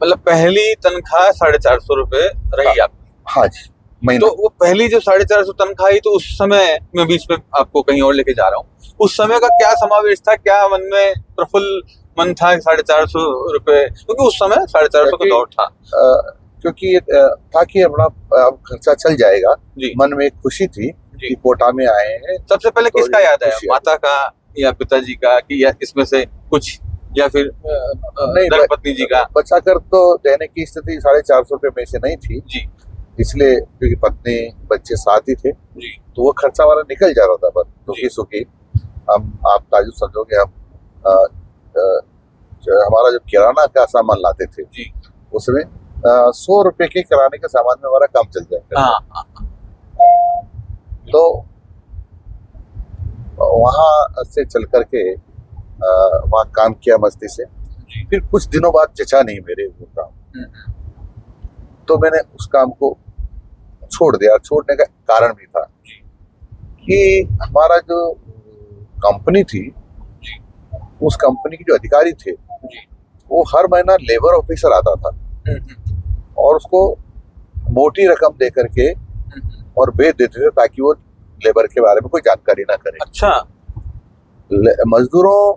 मतलब पहली तनख्वाह 450 रुपए रही आप? हाँ जी। तो वो पहली जो 450 तनख्वाह आई, तो उस समय मैं बीच में आपको कहीं और लेके जा रहा हूँ, उस समय का क्या समावेश था, क्या मन में प्रफुल्ल मन था 450 रुपए, क्योंकि उस समय 450 का दौर था। क्योंकि था कि अपना खर्चा चल जाएगा। मन में एक खुशी थी कि कोटा में आए हैं। सबसे पहले तो किसका याद आया, माता का या पिताजी का, कि या इसमें से कुछ, या फिर धर्मपत्नी जी का? बचा कर तो देने की स्थिति 450 रुपये में से नहीं थी जी, इसलिए क्योंकि पत्नी बच्चे साथ ही थे जी, तो वो खर्चा वाला निकल जा रहा था। बस सुखी सुखी हम, आप ताजुब समझोगे, हम हमारा जो किराना का सामान लाते थे जी, उसमें 100 रुपए के किराने के सामान में हमारा काम चल जाता। तो वहां से चल करके वहां काम किया मस्ती से। फिर कुछ दिनों बाद जचा नहीं मेरे वो काम, तो मैंने उस काम को छोड़ दिया। छोड़ने का कारण भी था कि हमारा जो कंपनी थी, उस कंपनी के जो अधिकारी थे वो हर महीना लेबर ऑफिसर आता था और उसको मोटी रकम दे करके और भेज देते थे ताकि वो लेबर के बारे में कोई जानकारी ना करे। अच्छा। मजदूरों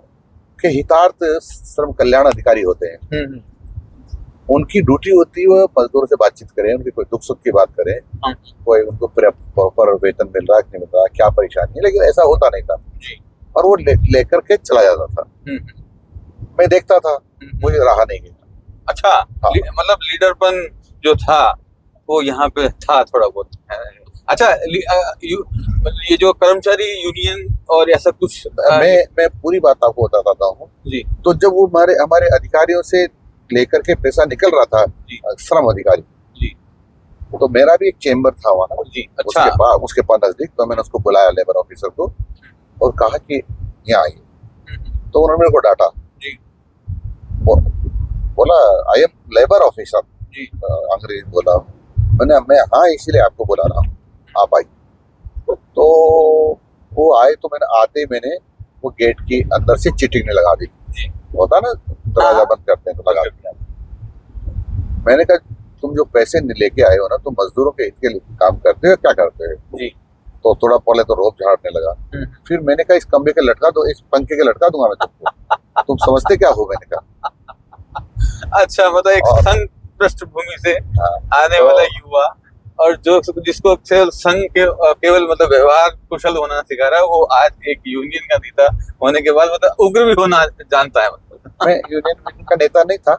के हितार्थ श्रम कल्याण अधिकारी होते हैं, उनकी ड्यूटी होती है वो मजदूरों से बातचीत करें, उनकी कोई दुख सुख की बात करें, कोई उनको प्रॉपर वेतन मिल रहा है कि नहीं मिल रहा, क्या परेशानी है, लेकिन ऐसा होता नहीं था जी। और वो लेकर के चला जाता था। मैं देखता था, मुझे रहा नहीं गया। अच्छा। हाँ। मतलब लीडरपन जो था वो यहाँ पे था थोड़ा बहुत। अच्छा, ये जो कर्मचारी यूनियन और ऐसा कुछ मैं पूरी बात आपको बताता हूँ जी। तो जब वो हमारे अधिकारियों से लेकर के पैसा निकल रहा था, श्रम अधिकारी जी, तो मेरा भी एक चेम्बर था वहाँ जी। अच्छा। उसके पास नजदीक, तो मैंने उसको बुलाया लेबर ऑफिसर को और कहा कि यहाँ आइए। तो उन्होंने मेरे को डांटा जी। बोला आई एम लेबर ऑफिसर जी। अंग्रेजी बोला। मैं हाँ इसीलिए आपको बुला रहा हूँ, आप आई। तो वो आए तो मैंने आते ही मैंने वो गेट की अंदर से चिटिंग ने लगा दी। होता ना दरवाजा बंद करते हैं तो लगा दिया। मैंने कहा तुम जो पैसे लेके आए हो ना, तुम मजदूरों के हित के लिए काम करते हो, क्या करते हो जी। तो थोड़ा पहले तो रोब झाड़ने लगा। फिर मैंने कहा इस खंबे के लटका दो, इस पंखे के लटका दूंगा मैं तुमको। तुम समझते क्या हो, मैंने कहा। अच्छा, मतलब एक संघ पृष्ठभूमि से आने तो, वाला युवा और जो जिसको केवल संघ केवल मतलब व्यवहार कुशल होना सिखा रहा है, वो आज एक यूनियन का नेता होने के बाद मतलब उग्र भी होना जानता है। मतलब मैं यूनियन का नेता नहीं था,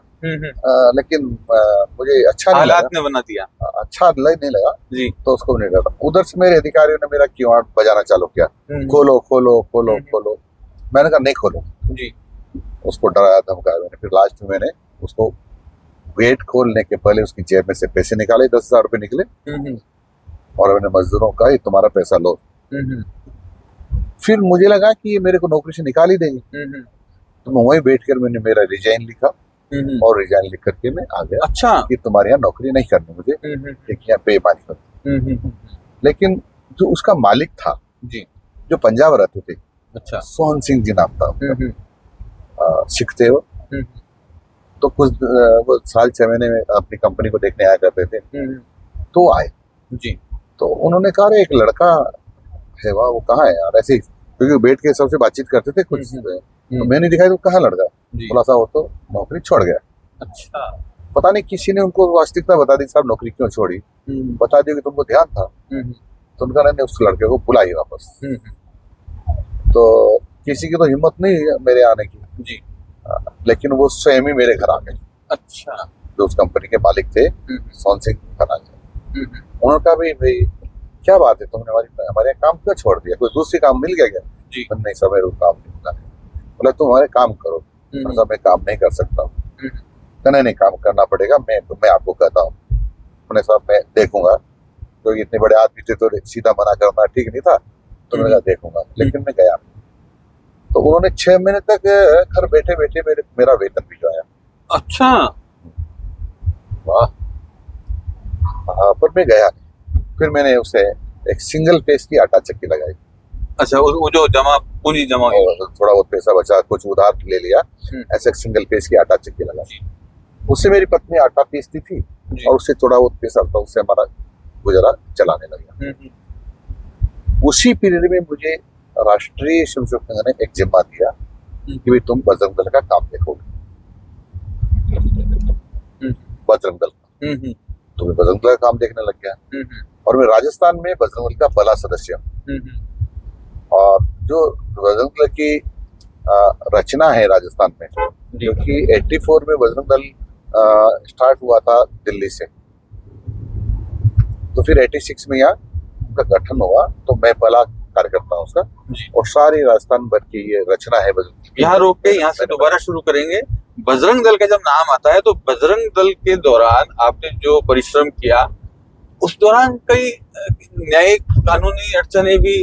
लेकिन मुझे अच्छा नहीं लगा, हालात ने बना दिया, अच्छा नहीं लगा जी। तो उसको नहीं लगा। उधर से मेरे अधिकारियों ने मेरा किवाड़ बजाना चालू किया, खोलो खोलो खोलो खोलो। मैंने कहा नहीं खोलो जी। उसको डराया धमकाया मैंने। फिर लास्ट में मैंने उसको गेट खोलने के पहले उसकी जेब में से पैसे निकाले, 10,000 रुपए निकले और मैंने मजदूरों का ये तुम्हारा पैसा लो। फिर मुझे लगा कि ये मेरे को नौकरी से निकाल ही देंगे, तो मैं वहीं बैठ कर मैंने मेरा रिजाइन लिखा और रिजाइन लिख करके मैं आ गया। अच्छा। कि तुम्हारे यहाँ नौकरी नहीं करनी मुझे, एक यहाँ बेईमानी करती। लेकिन जो उसका मालिक था जी, जो पंजाब रहते थे, अच्छा, सोहन सिंह जी नाम था, सिख थे वो। तो कुछ वो साल 6 महीने में अपनी कंपनी को देखने आया करते थे, तो आए जी। तो उन्होंने कहा एक लड़का है वहाँ, वो कहाँ है यार, ऐसे क्योंकि बैठ के सबसे बातचीत करते थे कुछ। तो मैंने दिखाई तो कहाँ लड़का, बोला सा वो तो नौकरी छोड़ गया। अच्छा। पता नहीं किसी ने उनको वास्तविकता बता दी, साहब नौकरी क्यों छोड़ी, बता दिया कि तुमको ध्यान था। तो उनका ने उस लड़के को बुलाई वापस। तो किसी की तो हिम्मत नहीं है मेरे आने की जी, लेकिन वो स्वयं ही मेरे घर आ गए। अच्छा। जो उस कंपनी के मालिक थे सोहन सिंह घर आ गए। उन्होंने कहा भाई क्या बात है, तुमने हमारे यहाँ काम क्यों छोड़ दिया, कोई दूसरी काम मिल गया क्या? जी। नहीं सर मेरे को काम नहीं मिला है। बोला तुम हमारे काम करो। सर मैं काम नहीं कर सकता हूँ। नहीं काम करना पड़ेगा, मैं आपको कहता हूँ। मैंने साहब मैं देखूंगा, क्योंकि इतने बड़े आदमी थे तो सीधा मना करना ठीक नहीं था, तो मैंने कहा देखूंगा। लेकिन मैं गया तो उन्होंने 6 महीने तक घर बैठे बैठे मेरा वेतन भिजवाया। अच्छा, वाह। हाँ, पर मैं गया नहीं। फिर मैंने उसे एक सिंगल फेस की आटा चक्की लगाई। अच्छा, वो जो पूंजी जमा हुई, थोड़ा बहुत पैसा बचा, कुछ उधार ले लिया, ऐसे सिंगल फेस की आटा चक्की लगाई। उससे मेरी पत्नी आटा पीसती थी और उससे थोड़ा बहुत पैसा था, उससे हमारा गुजारा चलाने लगा। उसी पीरियड में मुझे राष्ट्रीय स्वयंसेवक संघ ने एक जिम्मा दिया कि भाई तुम बजरंग दल का काम देखोगे। बजरंग दल तो मैं बजरंग दल का काम देखने लग गया और मैं राजस्थान में बजरंग दल का पहला सदस्य हूँ। और जो बजरंग दल की रचना है राजस्थान में, क्योंकि 84 में बजरंग दल स्टार्ट हुआ था दिल्ली से, तो फिर 86 में यहाँ उनका गठन हुआ, तो मैं पहला कार्यकर्ता हूँ उसका। और सारी राजस्थान भर की ये रचना है बजरंग। यहाँ रोक के यहाँ से दोबारा शुरू करेंगे। बजरंग दल का जब नाम आता है तो बजरंग दल के दौरान आपने जो परिश्रम किया, उस दौरान कई न्यायिक कानूनी अड़चने भी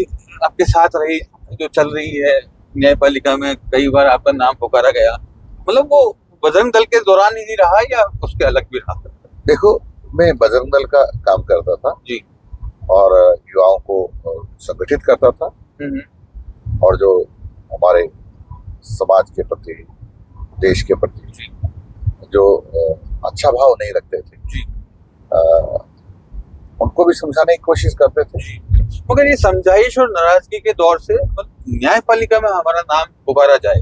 आपके साथ रही, जो चल रही है न्यायपालिका में, कई बार आपका नाम पुकारा गया। मतलब वो बजरंग दल के दौरान ही रहा या उसके अलग भी रहा? देखो, मैं बजरंग दल का काम करता था जी, और युवाओं को संगठित करता था, और जो हमारे समाज के प्रति, देश के प्रति जो अच्छा भाव नहीं रखते थे जी। उनको भी समझाने की कोशिश करते थे। मगर ये समझाइश और नाराजगी के दौर से न्यायपालिका में हमारा नाम पुकारा जाए,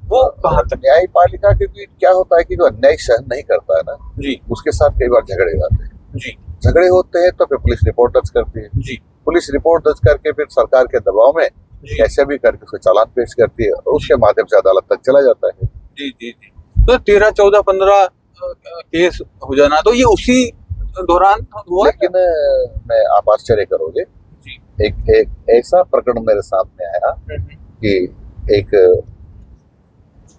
वो कहाँ तक? न्यायपालिका के भी क्या होता है कि जो अन्याय सहन नहीं करता है ना जी उसके साथ कई बार झगड़े जाते हैं। जी झगड़े होते हैं तो फिर पुलिस रिपोर्ट दर्ज करती है। जी पुलिस रिपोर्ट दर्ज करके फिर सरकार के दबाव में जी कैसे भी करके उसको चालान पेश करती है और उसके माध्यम से अदालत तक चला जाता है। जी जी जी। तो 13, 14, 15 केस हो जाना, तो ये उसी दौरान हुआ? लेकिन मैं आप आश्चर्य करोगे, जी। एक ऐसा प्रकरण मेरे सामने आया कि एक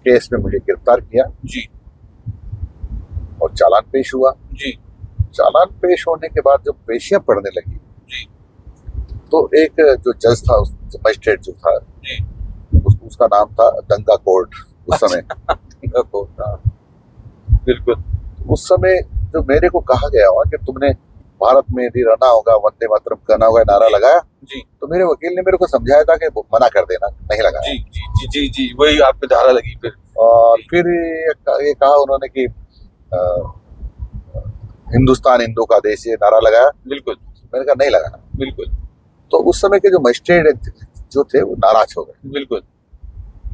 केस में मुझे गिरफ्तार किया जी और चालान पेश हुआ। जी चालान पेश होने के बाद जब पेशियां पढ़ने लगी जी तो एक जो जज था, मजिस्ट्रेट जो था, जी उसका नाम था दंगा कोर्ट उस समय। बिल्कुल। उस समय जो मेरे को कहा गया हुआ कि तुमने भारत में यदि रहना होगा, वंदे मातरम करना होगा, नारा लगाया, जी तो मेरे वकील ने मेरे को समझाया था कि मना कर देना, नहीं लगाया। जी जी जी जी जी, वही आप पे धारा लगी फिर। और फिर ये कहा उन्होंने कि हिंदुस्तान हिंदू का देश, ये नारा लगाया। बिल्कुल मैंने कहा नहीं लगाया। बिल्कुल तो उस समय के जो मजिस्ट्रेट जो थे वो नाराज हो गए। बिल्कुल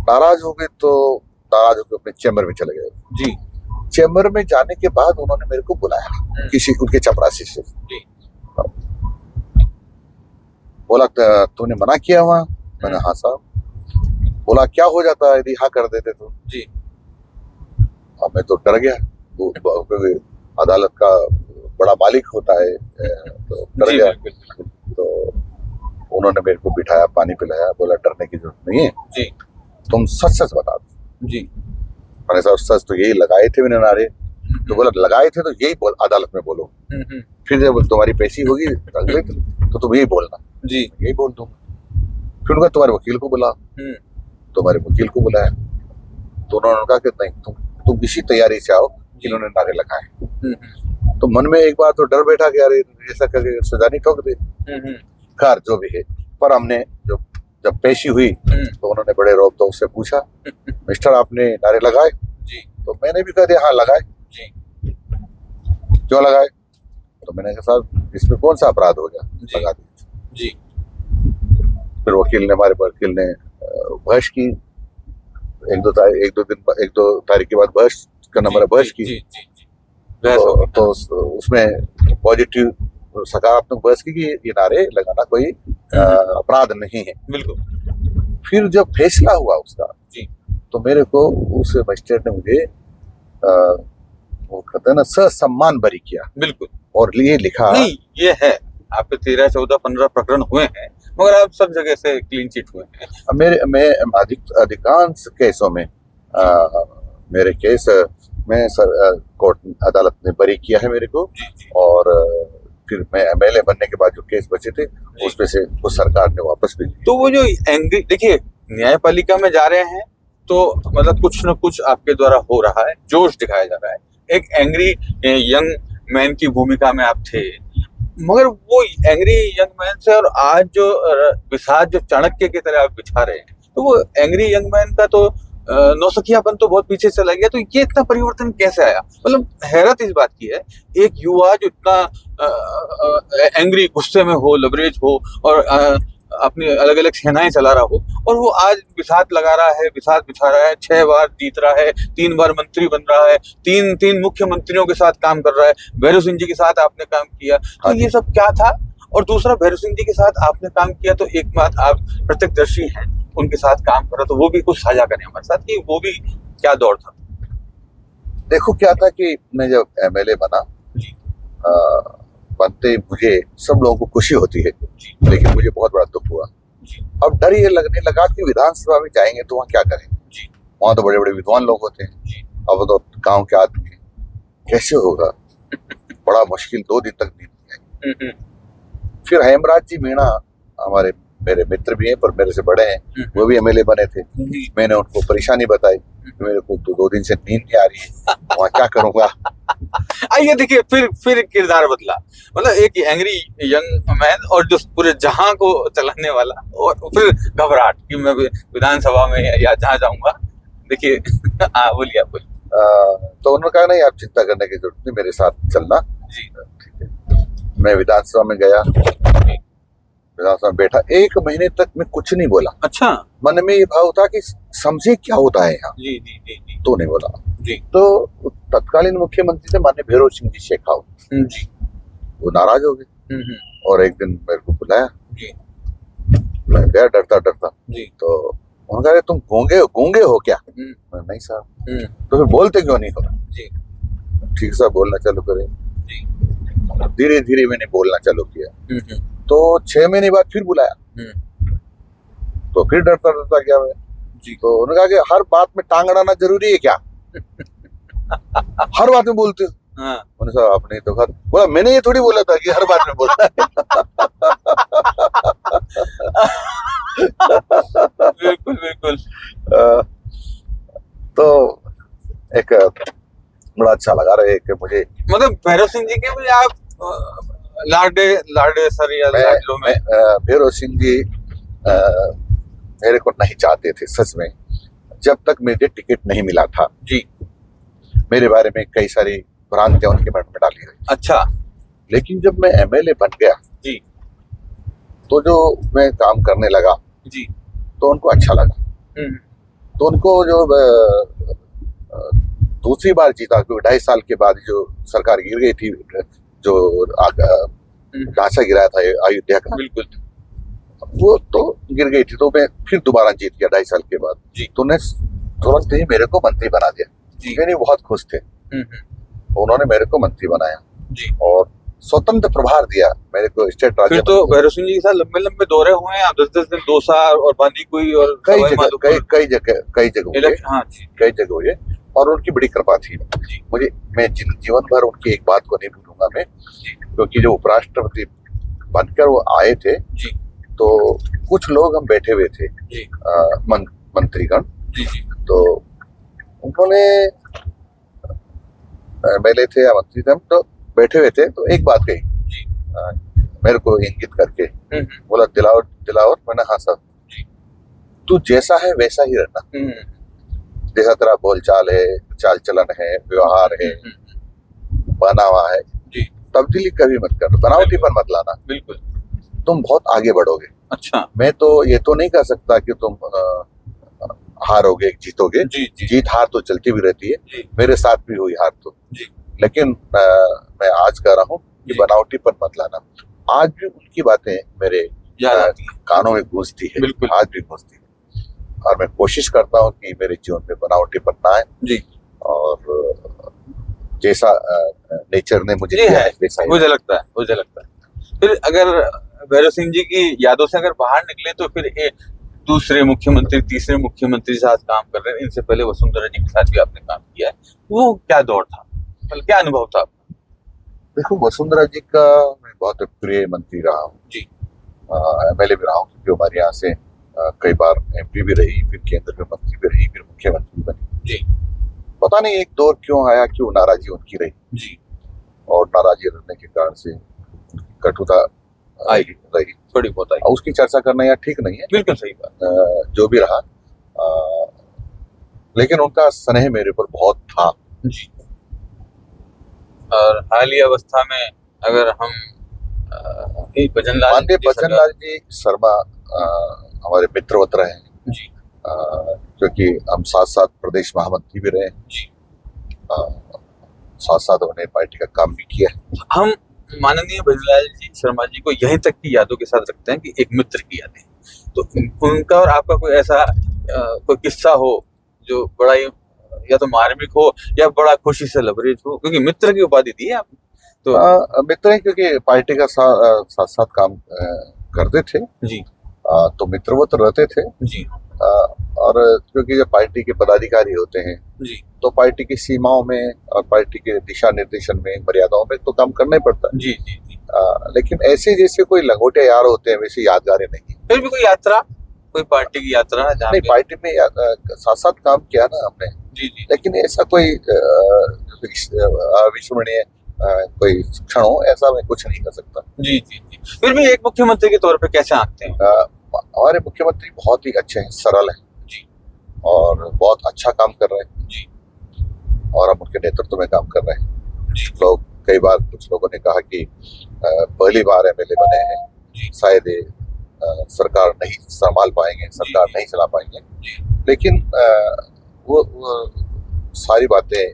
नाराज हो गए तो नाराज होकर अपने चैम्बर में चले गए। जी चैम्बर में जाने के बाद उन्होंने मेरे को बुलाया किसी उनके चपरासी से। जी बोला तूने मना किया वहाँ? मैंने हाँ साहब। बोला क्या हो जाता यदि हाँ कर देते तो? जी। अब मैं तो डर गया, क्योंकि अदालत का बड़ा मालिक होता है, तो डर जी गया। बिल्कुल। तो उन्होंने मेरे को बिठाया, पानी पिलाया, बोला डरने की जरूरत नहीं है, जी तुम सच सच बता दो। जी मैंने साहब सच तो यही लगाए थे मैंने नारे। तो बोला लगाए थे तो यही बोल, अदालत में बोलो, फिर जब तुम्हारी पेशी होगी अगले तो तुम यही बोलना। जी यही बोल दूंगा। फिर उनका तुम्हारे वकील को बुला, तुम्हारे वकील को बुलाया, तो उन्होंने कहा कि नहीं, तुम इसी तैयारी से आओ कि इन्होंने नारे लगाए। तो मन में एक बार तो डर बैठा कि अरे ऐसा करके सजा नहीं ठोक दे। खैर जो भी है, पर हमने जब पेशी हुई तो उन्होंने बड़े रौब तो उससे पूछा, मिस्टर आपने नारे लगाए? जी। तो मैंने भी कह दिया हाँ लगाए। जी। क्यों लगाए? तो मैंने कहा साहब इसमें कौन सा अपराध हो गया, लगा दिया। जी। फिर हमारे वकील ने बहस की, एक दो तारीख के बाद बहस का नंबर बहस की। जी जी जी। तो उसमें पॉजिटिव सकारात्मक बहस की कि ये नारे लगाना कोई अपराध नहीं है। बिल्कुल। फिर जब फैसला हुआ उसका, जी। तो मेरे को उस मजिस्ट्रेट ने मुझे वो कहते हैं ना ससम्मान बरी किया। बिल्कुल। और ये लिखा नहीं, ये है आप पे 13, 14, 15 प्रकरण हुए हैं, मगर आप सब जगह से क्लीन चिट हुए हैं। मैं अधिकांश केसों में मेरे केस में कोर्ट अदालत ने बरी किया है मेरे को। जी जी। और फिर मैं एमएलए बनने के बाद जो केस बचे थे उसमें से कुछ सरकार ने वापस भी लिए। तो वो जो एंग्री, देखिए न्यायपालिका में जा रहे हैं तो मतलब कुछ न कुछ आपके द्वारा हो रहा है, जोश दिखाया जा रहा है। एक एंग्री यंग मैन की भूमिका में आप थे, मगर वो एंग्री यंग मैन से और आज जो विषाद जो चाणक्य की तरह आप बिछा रहे हैं, तो वो एंग्री यंग मैन का तो नौसखियापन तो बहुत पीछे चला गया। तो ये इतना परिवर्तन कैसे आया? मतलब हैरत इस बात की है, एक युवा जो इतना एंग्री, गुस्से में हो, लबरेज हो और अपनी अलग अलग सेनाएं चला रहा हो, और वो आज विषाद लगा रहा है, विषाद बिछा रहा है, 6 बार जीत रहा है, 3 बार मंत्री बन रहा है, तीन मुख्यमंत्रियों के साथ काम कर रहा है, भैरव सिंह जी के साथ आपने काम किया, तो ये सब क्या था? और दूसरा, भैरव सिंह जी के साथ आपने काम किया तो एक बात, आप प्रत्यक्षदर्शी हैं, उनके साथ काम करा, तो वो भी कुछ साझा करें हमारे साथ कि वो भी क्या दौर था? देखो क्या था कि मैं जब एमएलए बना, बनते मुझे सब लोगों को खुशी होती है, लेकिन मुझे बहुत बड़ा दुख हुआ। अब डर ये लगने लगा कि विधानसभा में जाएंगे तो वहाँ क्या करेंगे? वहाँ तो बड़े बड़े विद्वान लोग होते हैं, अब तो गांव के आदमी कैसे होगा? बड़ा मुश्किल 2 दिन तक बीत गए। फिर हेमराज जी मीणा मेरे मित्र भी हैं पर मेरे से बड़े हैं, वो भी एमएलए बने थे। मैंने उनको परेशानी बताई, मेरे को तो 2 दिन से नींद नहीं आ रही है, वहाँ क्या करूंगा? आइए देखिए, फिर किरदार बदला, मतलब एक एंग्री यंग मैन और जो पूरे जहां को चलाने वाला, और फिर घबराहट कि मैं विधानसभा में या जहां जाऊंगा। देखिए बोलिए आप। तो उन्होंने कहा नहीं, आप चिंता करने की जरूरत नहीं, मेरे साथ चलना। जी ठीक है। मैं विधानसभा में गया, विधानसभा में बैठा, 1 महीने तक मैं कुछ नहीं बोला। अच्छा। मन में ये भाव था कि समझे क्या होता है यहाँ, जी जी जी जी तो नहीं बोला। जी तो तत्कालीन मुख्यमंत्री थे माननीय भैरव सिंह जी शेखावत, जी वो नाराज हो गए हम्म, और एक दिन मेरे को बुलाया। जी मैं गया डरता डरता, जी तो उन्होंने कहा तुम गूंगे गूंगे हो क्या? मैं, नहीं साहब। तो फिर बोलते क्यों नहीं हो? जी ठीक सा बोलना चालू करे। जी धीरे धीरे मैंने बोलना चालू किया। तो 6 महीने बाद फिर बुलाया, तो फिर डरता डरता गया मैं। जी तो उन्होंने कहा कि हर बात में टांग अड़ाना जरूरी है क्या? हर बात में बोलते हो? हाँ। उन्होंने कहा आपने तो कहा, बोला मैंने ये थोड़ी बोला था कि हर बात में बोलना है। बिल्कुल बिल्कुल। तो एक बड़ा अच्छा लगा रहा है कि मुझे, मतलब भैरव सिंह जी के भी आप लाडे लाडे सर या लाडलों में। भैरव सिंह जी मेरे को नहीं चाहते थे सच में, जब तक मुझे टिकट नहीं मिला था। जी मेरे बारे में कई सारी भ्रांतियां उनके मन में डाली गई। अच्छा। लेकिन जब मैं एमएलए बन गया जी तो जो मैं काम करने लगा जी तो उनको अच्छा लगा। तो उनको जो दूसरी बार जीता, क्योंकि 2.5 साल के बाद जो सरकार गिर गई थी, जो ढांचा गिराया था अयोध्या का, बिल्कुल। वो तो गिर गई थी। तो मैं फिर दोबारा जीत गया 2.5 साल के बाद। जी। तो उन्हें तुरंत ही मेरे को मंत्री बना दिया। जी। नहीं, बहुत खुश थे। उन्होंने मेरे को मंत्री बनाया जी और स्वतंत्र प्रभार दिया मेरे को स्टेट राज्य। फिर तो भैरव सिंह जी के साथ लंबे लंबे दौरे हुए हैं आप, 10-10 दिन दौसा और बांदीकुई और कई सवाई जगह माधोपुर। कई जगह हुए, हाँ जी कई जगह हुए। और उनकी बड़ी कृपा थी जी मुझे। मैं जीवन भर उनकी एक बात को नहीं भूलूंगा मैं, क्योंकि जो उपराष्ट्रपति बनकर वो आए थे जी तो कुछ लोग हम बैठे हुए थे, जी मंत्रीगण। जी जी तो उन्होंने, एमएलए थे या मंत्री थे, हम तो बैठे हुए थे, तो एक बात कही जी मेरे को इंगित करके, बोला दिलावर दिलावर। मैंने हाँ सर। तू जैसा है वैसा ही रहना, जैसा तेरा बोलचाल है, चाल चलन है, व्यवहार है, बना हुआ है, जी तब्दीली कभी मत कर, बनावटीपन मत लाना, बिल्कुल। तुम बहुत आगे बढ़ोगे। अच्छा। मैं तो ये तो नहीं कह सकता कि तुम हारोगे जीतोगे, जी जी जीत हार तो चलती भी रहती है, जी मेरे साथ भी हुई हार तो। जी लेकिन मैं आज कह रहा हूँ कि जी। बनावटीपन मत लाना। आज भी उनकी बातें मेरे याद आती है। कानों में गूंजती है, बिल्कुल। आज भी गूंजती है। और मैं कोशिश करता हूँ कि मेरे जीवन में बनावटीपन ना आए, जी और जैसा नेचर ने मुझे जी दिया है, है वैसा ही मुझे लगता है, मुझे लगता है। फिर अगर भैरव सिंह जी की यादों से अगर बाहर निकले तो फिर दूसरे मुख्यमंत्री, तीसरे मुख्यमंत्री के साथ काम कर रहे हैं, इनसे पहले वसुंधरा जी के साथ भी आपने काम किया है, वो क्या दौर था, मतलब क्या अनुभव था आपका? देखो, वसुंधरा जी का मैं बहुत प्रिय मंत्री रहा हूँ जी। एमएलए भी रहा हूँ, क्योंकि हमारे यहाँ से कई बार एमपी भी रही, फिर केंद्र में मंत्री भी रही, फिर मुख्यमंत्री भी बनी जी। पता नहीं एक दौर क्यों आया, क्यों नाराजी उनकी रही जी। और नाराजी रहने के कारण से कटुता आई रही, थोड़ी बहुत आई। उसकी चर्चा करना यार ठीक नहीं है। बिल्कुल सही बात। जो भी रहा, लेकिन उनका स्नेह मेरे पर बहुत था। जी। और हालिया अवस्था में अगर हम भजनलाल माननीय भजनलाल जी शर्मा हमारे मित्रवत रहे हैं जी, क्योंकि हम साथ साथ प्रदेश महामंत्री भी रहे जी, साथ साथ उन्होंने पार्टी का काम भी किया है। हम माननीय भजनलाल जी शर्मा जी को यहीं तक की यादों के साथ रखते हैं कि एक मित्र की यादें, तो उनका और आपका कोई ऐसा कोई किस्सा हो जो बड़ा ही या तो मार्मिक हो या बड़ा खुशी से लबरेज हो, क्योंकि मित्र की उपाधि दी है आपने तो। मित्र हैं क्योंकि पार्टी का साथ साथ काम करते थे जी, तो मित्रवत रहते थे जी, और क्योंकि जब पार्टी के पदाधिकारी होते हैं जी, तो पार्टी की सीमाओं में और पार्टी के दिशा निर्देशन में, मर्यादाओं में तो काम करना ही पड़ता है। जी, जी, जी। लेकिन ऐसे जैसे कोई लंगोटे यार होते हैं वैसे यादगारें नहीं। फिर भी कोई यात्रा, कोई पार्टी की यात्रा जहाँ नहीं, पार्टी में साथ साथ काम किया ना हमने। जी, जी, लेकिन ऐसा कोई अविस्मरणीय कोई क्षण हो ऐसा मैं कुछ नहीं कर सकता। जी, जी, जी। फिर भी एक मुख्यमंत्री के तौर पे कैसे आंकते हैं? हमारे मुख्यमंत्री बहुत ही अच्छे हैं, सरल हैं जी, और बहुत अच्छा काम कर रहे हैं जी, और हम उनके नेतृत्व में काम कर रहे हैं। लोग कई बार कुछ लोगों ने कहा कि पहली बार एमएलए बने हैं, शायद ये सरकार नहीं संभाल पाएंगे, सरकार नहीं चला पाएंगे। लेकिन वो सारी बातें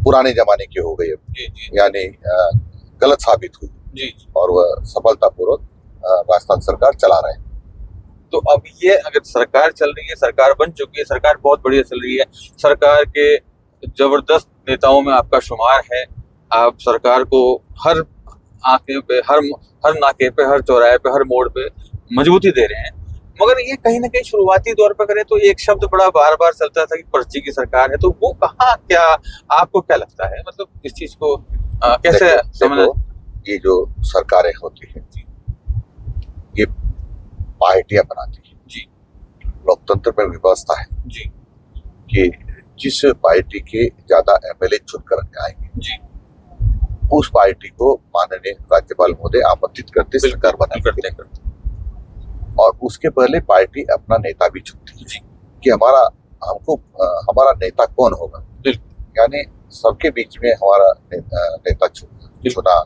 पुराने जमाने की हो गई अब, यानी गलत साबित हुई और वह सफलतापूर्वक राजस्थान सरकार चला रहे हैं। तो अब ये अगर सरकार चल रही है, सरकार बन चुकी है, सरकार बहुत बढ़िया चल रही है, सरकार के जबरदस्त नेताओं में आपका शुमार है, आप सरकार को हर आंखे पे, हर नाके पे, हर चौराहे पे, हर मोड़ पे मजबूती दे रहे हैं, मगर ये कहीं ना कहीं शुरुआती दौर पर करें तो एक शब्द बड़ा बार बार चलता था कि पर्ची की सरकार है, तो वो कहाँ, क्या आपको क्या लगता है, मतलब इस चीज को कैसे समझना? ये जो सरकारें होती है ये पार्टियां बनाती है जी, लोकतंत्र में व्यवस्था है जी कि जिस पार्टी के ज्यादा एमएलए चुनकर आएंगे जी, उस पार्टी को माननीय राज्यपाल महोदय आमंत्रित करते, सरकार बनाते करते और उसके पहले पार्टी अपना नेता भी चुनती है कि हमारा नेता कौन होगा। यानी सबके बीच में हमारा नेता चुना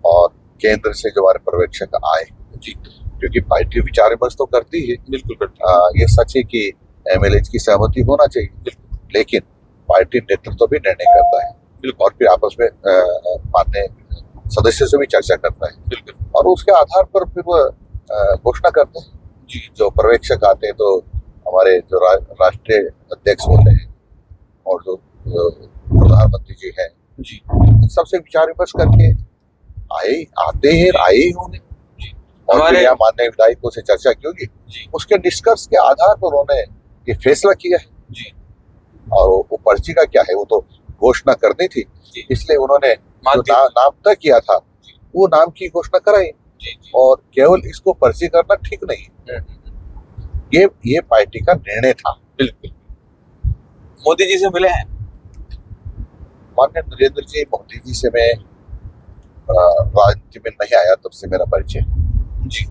और केंद्र से जो हमारे पर्यवेक्षक आए, क्योंकि पार्टी विचार विमर्श तो करती है, बिल्कुल करती है। ये सच है कि एमएलए की सहमति होना चाहिए, लेकिन पार्टी नेतृत्व भी निर्णय करता है और फिर आपस में माननीय सदस्यों से भी चर्चा करता है और उसके आधार पर फिर वह घोषणा करते हैं। जो पर्यवेक्षक आते हैं तो हमारे जो राष्ट्रीय अध्यक्ष होते हैं और जो प्रधानमंत्री जी हैं इन सबसे विचार विमर्श करके आते ही होंगे और फिर यहाँ माननीय विधायकों से चर्चा की होगी, उसके निष्कर्ष के आधार पर उन्होंने ये फैसला किया है। और वो पर्ची का क्या है, वो तो घोषणा करनी थी, इसलिए उन्होंने जो नाम तय किया था वो नाम की घोषणा कराई और केवल इसको पर्ची करना ठीक नहीं है, ये पार्टी का निर्णय था। बिल्कुल। मोदी जी से मिले हैं? माननीय नरेंद्र जी मोदी जी से मैं राजनीति में नहीं आया तब से मेरा परिचय जी।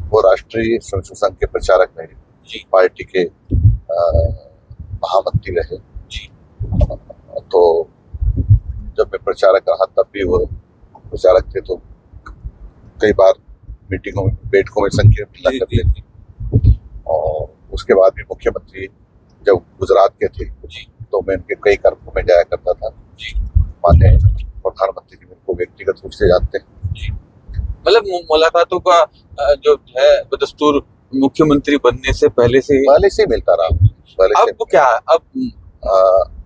वो राष्ट्रीय स्वयंसेवक संघ के प्रचारक रहे जी, पार्टी के महामंत्री रहे जी। तो जब मैं प्रचारक रहा तब भी वो प्रचारक थे, तो कई बार मीटिंगों में, बैठकों में संख्या मिला करते थे और उसके बाद भी मुख्यमंत्री जब गुजरात के थे जी, तो मैं उनके कई कार्यक्रमों में जाया करता था जी। माननीय प्रधानमंत्री जी मेरे को व्यक्तिगत रूप से जानते हैं जी। मतलब मुलाकातों का जो है दस्तूर मुख्यमंत्री बनने से पहले से मिलता रहा। अब क्या, अब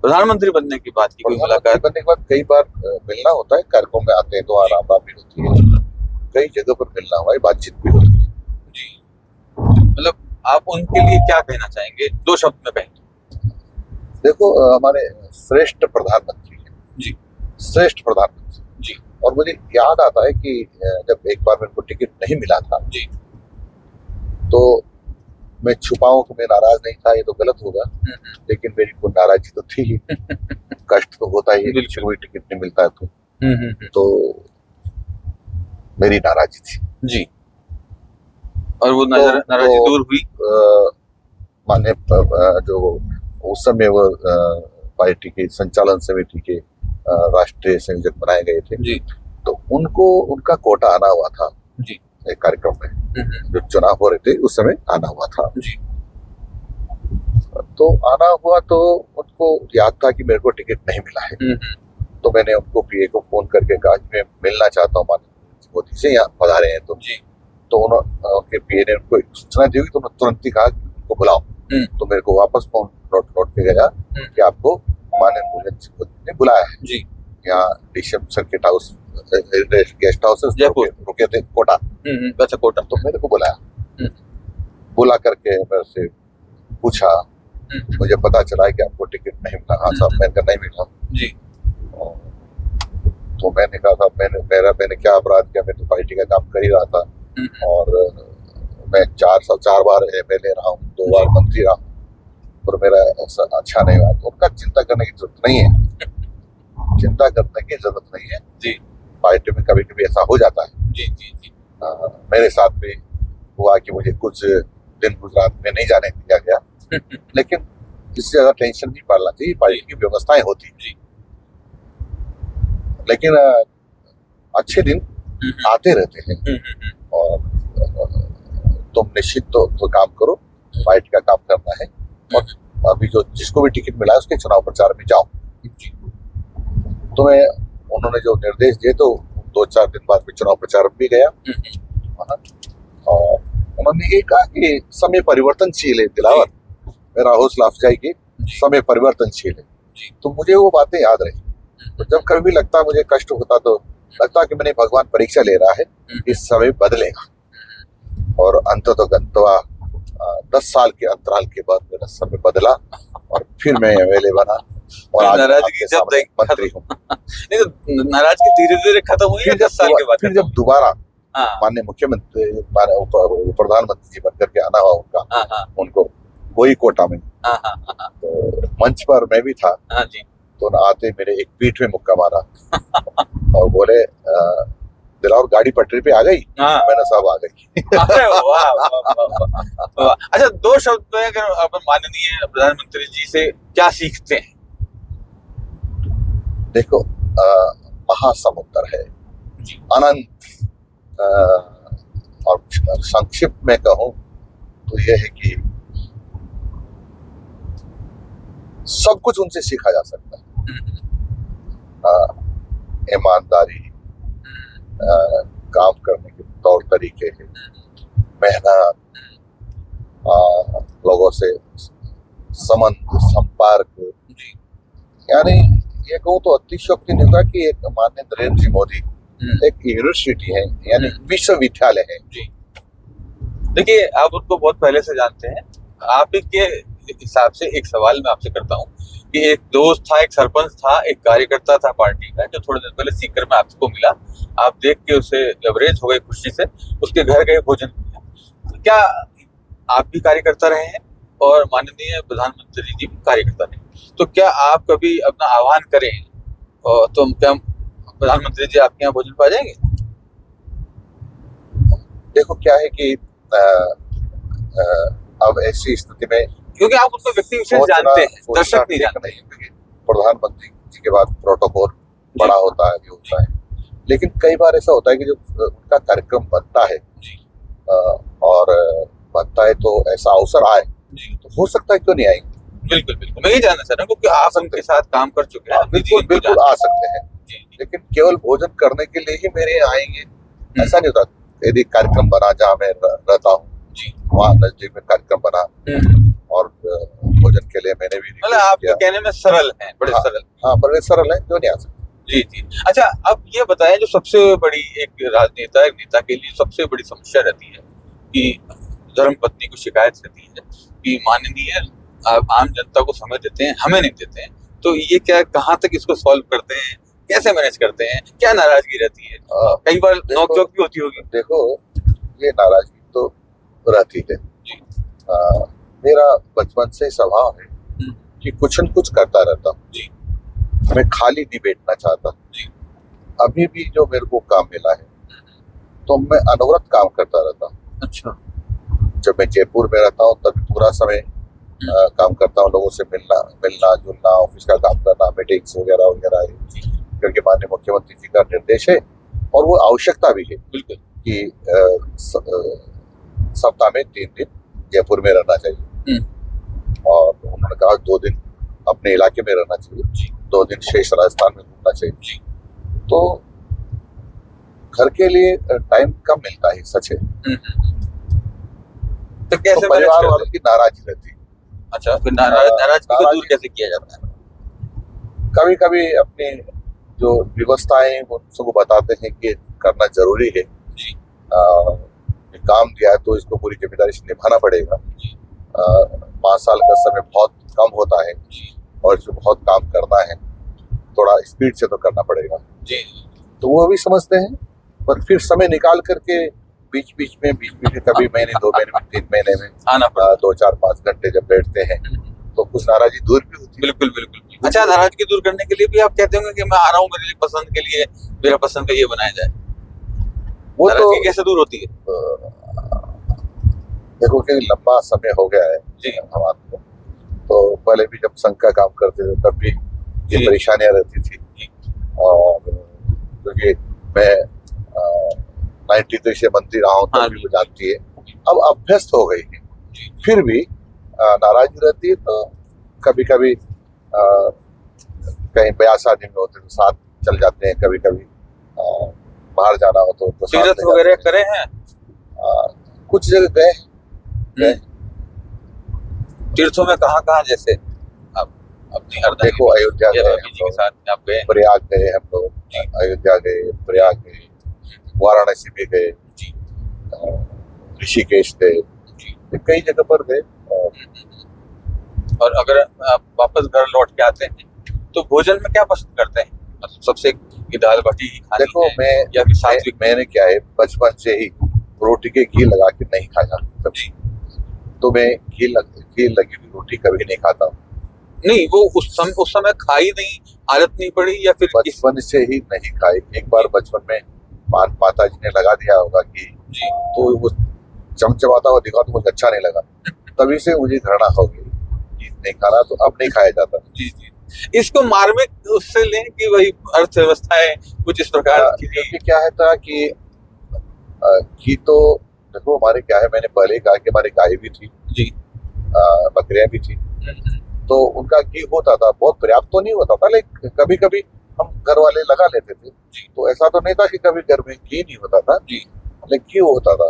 प्रधानमंत्री बनने की बात की कोई मुलाकात? बनने के बाद कई बार मिलना होता है, कार्यक्रम में आते हैं तो आराम भी होती है, कई जगह पर मिलना हुआ है, बातचीत भी होती है जी। मतलब आप उनके लिए क्या कहना चाहेंगे, दो शब्द में कहें? देखो, हमारे श्रेष्ठ प्रधानमंत्री हैं जी, श्रेष्ठ प्रधानमंत्री जी। और मुझे याद आता है कि जब एक बार मेरे को टिकट नहीं मिला था जी, तो मैं छुपाऊं कि मैं नाराज नहीं था, ये तो गलत होगा, लेकिन मेरी कोई नाराजगी तो थी ही कष्ट तो होता ही है, कोई टिकट नहीं मिलता है तो मेरी नाराजगी थी जी। और वो नाराजगी दूर हुई? माने जो उस समय वो पार्टी के संचालन समिति के राष्ट्रीय संयोजक बनाए गए थे जी, तो उनको उनका कोटा आना हुआ था जी, एक कार्यक्रम में जो चुनाव हो रहे थे उस समय आना हुआ था जी। तो आना हुआ तो उनको याद था कि मेरे को टिकट नहीं मिला है, तो मैंने उनको पीए को फोन करके कहा कि मैं मिलना चाहता हूँ माननीय मोदी से, यहाँ पधारे हैं तुम जी। तो उनके पीए ने उनको सूचना दी तो उन्होंने तुरंत ही कहा कि उनको बुलाओ, तो मेरे को वापस फोन लौट के गया कि आपको माननीय मोदी ने बुलाया है जी, यहाँ DCM circuit house guest house रुके थे कोटा, अच्छा कोटा, तो मेरे को बुलाया, बुला करके मेरे से पूछा, मुझे पता चला है कि आपको टिकट नहीं मिला। हाँ साहब, मैंने नहीं मिला जी। तो मैंने कहा साहब मैंने क्या अपराध किया, मैं तो पार्टी का काम कर ही रहा था और मैं 4 बार एमएलए रहा हूँ, 2 बार मंत्री रहा हूँ, पर मेरा ऐसा अच्छा नहीं हुआ। तो उनका चिंता करने की जरूरत नहीं है, चिंता करने की जरूरत नहीं है जी। पार्टी में कभी कभी ऐसा हो जाता है जी जी जी। मेरे साथ भी हुआ कि मुझे कुछ दिन गुजरात में नहीं जाने दिया गया लेकिन इससे ज्यादा टेंशन नहीं पालना चाहिए, पार्टी की व्यवस्थाएं होती हैं। जी। लेकिन अच्छे दिन आते रहते हैं और तुम निश्चित तो काम करो, पार्टी का काम करना है और अभी जो जिसको भी टिकट मिला है उसके चुनाव प्रचार में जाओ। तो मैं उन्होंने जो निर्देश दिए तो 2-4 दिन बाद में चुनाव प्रचार में भी गया और उन्होंने ये कहा कि समय परिवर्तनशील है दिलावर, मेरा हौसला अफजाई की समय परिवर्तनशील है। तो मुझे वो बातें याद रही। तो जब कभी भी लगता मुझे कष्ट होता तो लगता कि मैंने भगवान परीक्षा ले रहा है, इस समय बदलेगा और अंततः 10 साल के अंतराल के बाद मेरा समय बदला और फिर मैं एमएलए बना और आज नाराजगी जब मंत्री हूँ। नहीं तो नाराजगी धीरे धीरे खत्म हुई है 10 साल के बाद। फिर जब दोबारा माननीय मुख्यमंत्री प्रधानमंत्री जी बनकर के आना हुआ उनका, उनको वही कोटा में तो मंच पर मैं भी था। तो आते मेरे एक पीठ में मुक्का मारा और बोले दिलावर गाड़ी पटरी पे आ गई। मैंने साहब आ गई। अरे वाह वाह वाह। अच्छा, 2 शब्द में अगर आप माननीय प्रधानमंत्री जी से क्या सीखते हैं? देखो, महासमुद्र है, अनंत, और संक्षिप्त में कहूं तो यह है कि सब कुछ उनसे सीखा जा सकता है। ईमानदारी, काम करने के तौर तरीके है, मेहनत, लोगों से संपर्क, यानी ये कहूँ तो अतिशयोक्ति नहीं होगा कि एक माननीय नरेंद्र जी मोदी एक यूनिवर्सिटी है, यानी विश्वविद्यालय है। देखिए, आप उनको बहुत पहले से जानते हैं। आप के हिसाब से एक सवाल मैं आपसे करता हूँ कि एक दोस्त था, एक सरपंच था, एक कार्यकर्ता था पार्टी का, जो थोड़े दिन पहले सीकर में आपको मिला। आप देख के उसे लवरेज हो गए खुशी से, उसके घर गए, भोजन किया। क्या आप भी कार्यकर्ता रहे हैं और माननीय प्रधानमंत्री जी भी कार्यकर्ता रहे, तो क्या आप कभी अपना आह्वान करें और तो क्या प्रधानमंत्री जी आपके यहाँ भोजन पा जाएंगे? देखो क्या है कि अब ऐसी स्थिति में, क्योंकि आप उसको व्यक्ति विशेष जानते हैं, दर्शक नहीं जानते हैं, क्योंकि प्रधानमंत्री जी के बाद प्रोटोकॉल बड़ा होता है, ये होता है। लेकिन कई बार ऐसा होता है कि जब उनका कार्यक्रम बनता है और बनता है तो ऐसा अवसर आए तो हो सकता है क्यों नहीं आएंगे। बिल्कुल बिल्कुल, मैं ये जानना चाह रहा हूँ क्योंकि आप उनके साथ काम कर चुके हैं। बिल्कुल आ सकते हैं, लेकिन केवल भोजन करने के लिए ही मेरे आएंगे ऐसा नहीं होता। यदि कार्यक्रम बना जहाँ मैं रहता हूँ वहाँ नजदीक में कार्यक्रम बना और भोजन के लिए मैंने भी, मतलब आपके कहने में सरल हैं, बड़े सरल। हाँ, बड़े सरल हैं, क्यों नहीं आ सकते। जी जी। अच्छा, अब ये बताएं, जो सबसे बड़ी एक राजनेता, एक नेता के लिए सबसे बड़ी समस्या रहती है कि धर्मपत्नी को शिकायत रहती है कि माननीय आप आम जनता को समय देते हैं, हमें नहीं देते हैं, तो ये क्या, कहाँ तक इसको सॉल्व करते हैं, कैसे मैनेज करते हैं, क्या नाराजगी रहती है? कई बार नोक-झोंक भी होती होगी। देखो, ये नाराजगी तो रहती है। मेरा बचपन से स्वभाव है कि कुछ न कुछ करता रहता हूँ, मैं खाली नहीं बैठना चाहता। अभी भी जो मेरे को काम मिला है तो मैं अनवरत काम करता रहता हूँ। अच्छा। जब मैं जयपुर में रहता हूँ तभी पूरा समय काम करता हूँ, लोगों से मिलना जुलना, ऑफिस का काम करना, मीटिंग्स वगैरह वगैरह, क्योंकि माननीय मुख्यमंत्री जी का निर्देश है और वो आवश्यकता भी है बिल्कुल कि सप्ताह में 3 दिन जयपुर में रहना चाहिए और उन्होंने कहा 2 दिन अपने इलाके में रहना चाहिए, 2 दिन शेष राजस्थान में घूमना चाहिए। तो घर के लिए टाइम कम मिलता है, सच है। तो कैसे परिवार वालों की नाराजगी रहती है। अच्छा, फिर नाराजगी को दूर कैसे किया जाता है? कभी कभी अपनी जो व्यवस्थाएं सबको बताते हैं कि करना जरूरी है, काम दिया है तो इसको पूरी जिम्मेदारी से निभाना पड़ेगा। 5 साल का समय बहुत कम होता है और इसमें बहुत काम करना है, थोड़ा स्पीड से तो करना पड़ेगा। तो वो भी समझते हैं, पर फिर समय निकाल करके बीच बीच में कभी महीने 2 महीने में 3 महीने में आना पड़ा, 2 4 5 घंटे जब बैठते हैं तो कुछ नाराजगी दूर भी होती है। बिल्कुल बिल्कुल। अच्छा, नाराजगी दूर करने के लिए भी आप कहते होंगे कि मैं आ रहा हूँ, मेरे लिए पसंद के लिए, मेरा पसंद का ये बनाया जाए, वो तो कैसे दूर होती है? देखो कि लंबा समय हो गया है हमारे को, तो पहले भी जब संघ का काम करते थे तब भी ये जी। परेशानियां रहती थी। जी। और क्योंकि मैं 93 से मंत्री रहा हूँ हाँ तब भी जी। वो जानती है, अब अभ्यस्त हो गई है। जी। फिर भी नाराजगी रहती है, तो कभी कभी कहीं ब्याह शादी में होते तो साथ चल जाते हैं, कभी कभी बाहर जाना हो तो साथ तीर्थ ले वगैरह जाते करे हैं? हैं। कुछ जगह गए गए। तीर्थों में कहाँ जैसे आप अपनी हरदा देखो अयोध्या या गए रवि हम जी के लोग, साथ आप गए हैं? प्रयाग गए हम लोग, अयोध्या गए, प्रयाग गए, वाराणसी भी गए, जी। ऋषिकेश गए, कई जगह पर गए। और अगर आप वापस घर लौट के आते हैं तो भोजन में क्या पसंद करते हैं? मतलब सबसे की दाल बाटी ही खानी देखो है या फिर सात्विक? मैंने क्या है, बचपन से ही रोटी के घी लगा के नहीं खाया कभी, तो मैं घी लगी हुई रोटी कभी नहीं खाता हूँ। नहीं, वो उस समय खाई नहीं, आदत नहीं पड़ी या फिर बचपन से ही नहीं खाई। एक बार बचपन में माता जी ने लगा दिया होगा घी, जी। तो वो चमचमाता हुआ दिखा तो मुझे अच्छा नहीं लगा, तभी से मुझे घृणा हो गई, घी नहीं खाना, तो अब नहीं खाया जाता। जी जी। इसको मार्मिक उससे लें कि वही अर्थव्यवस्थाएं कुछ इस प्रकार की थी। क्योंकि क्या है था कि घी तो देखो हमारे क्या है, मैंने पहले ही कहा कि हमारी गाय भी थी जी। बकरियां भी थी, तो उनका घी होता था, बहुत पर्याप्त तो नहीं होता था, लेकिन कभी कभी हम घर वाले लगा लेते थे। तो ऐसा तो नहीं था कि कभी घर में घी नहीं होता था, लेकिन घी होता था।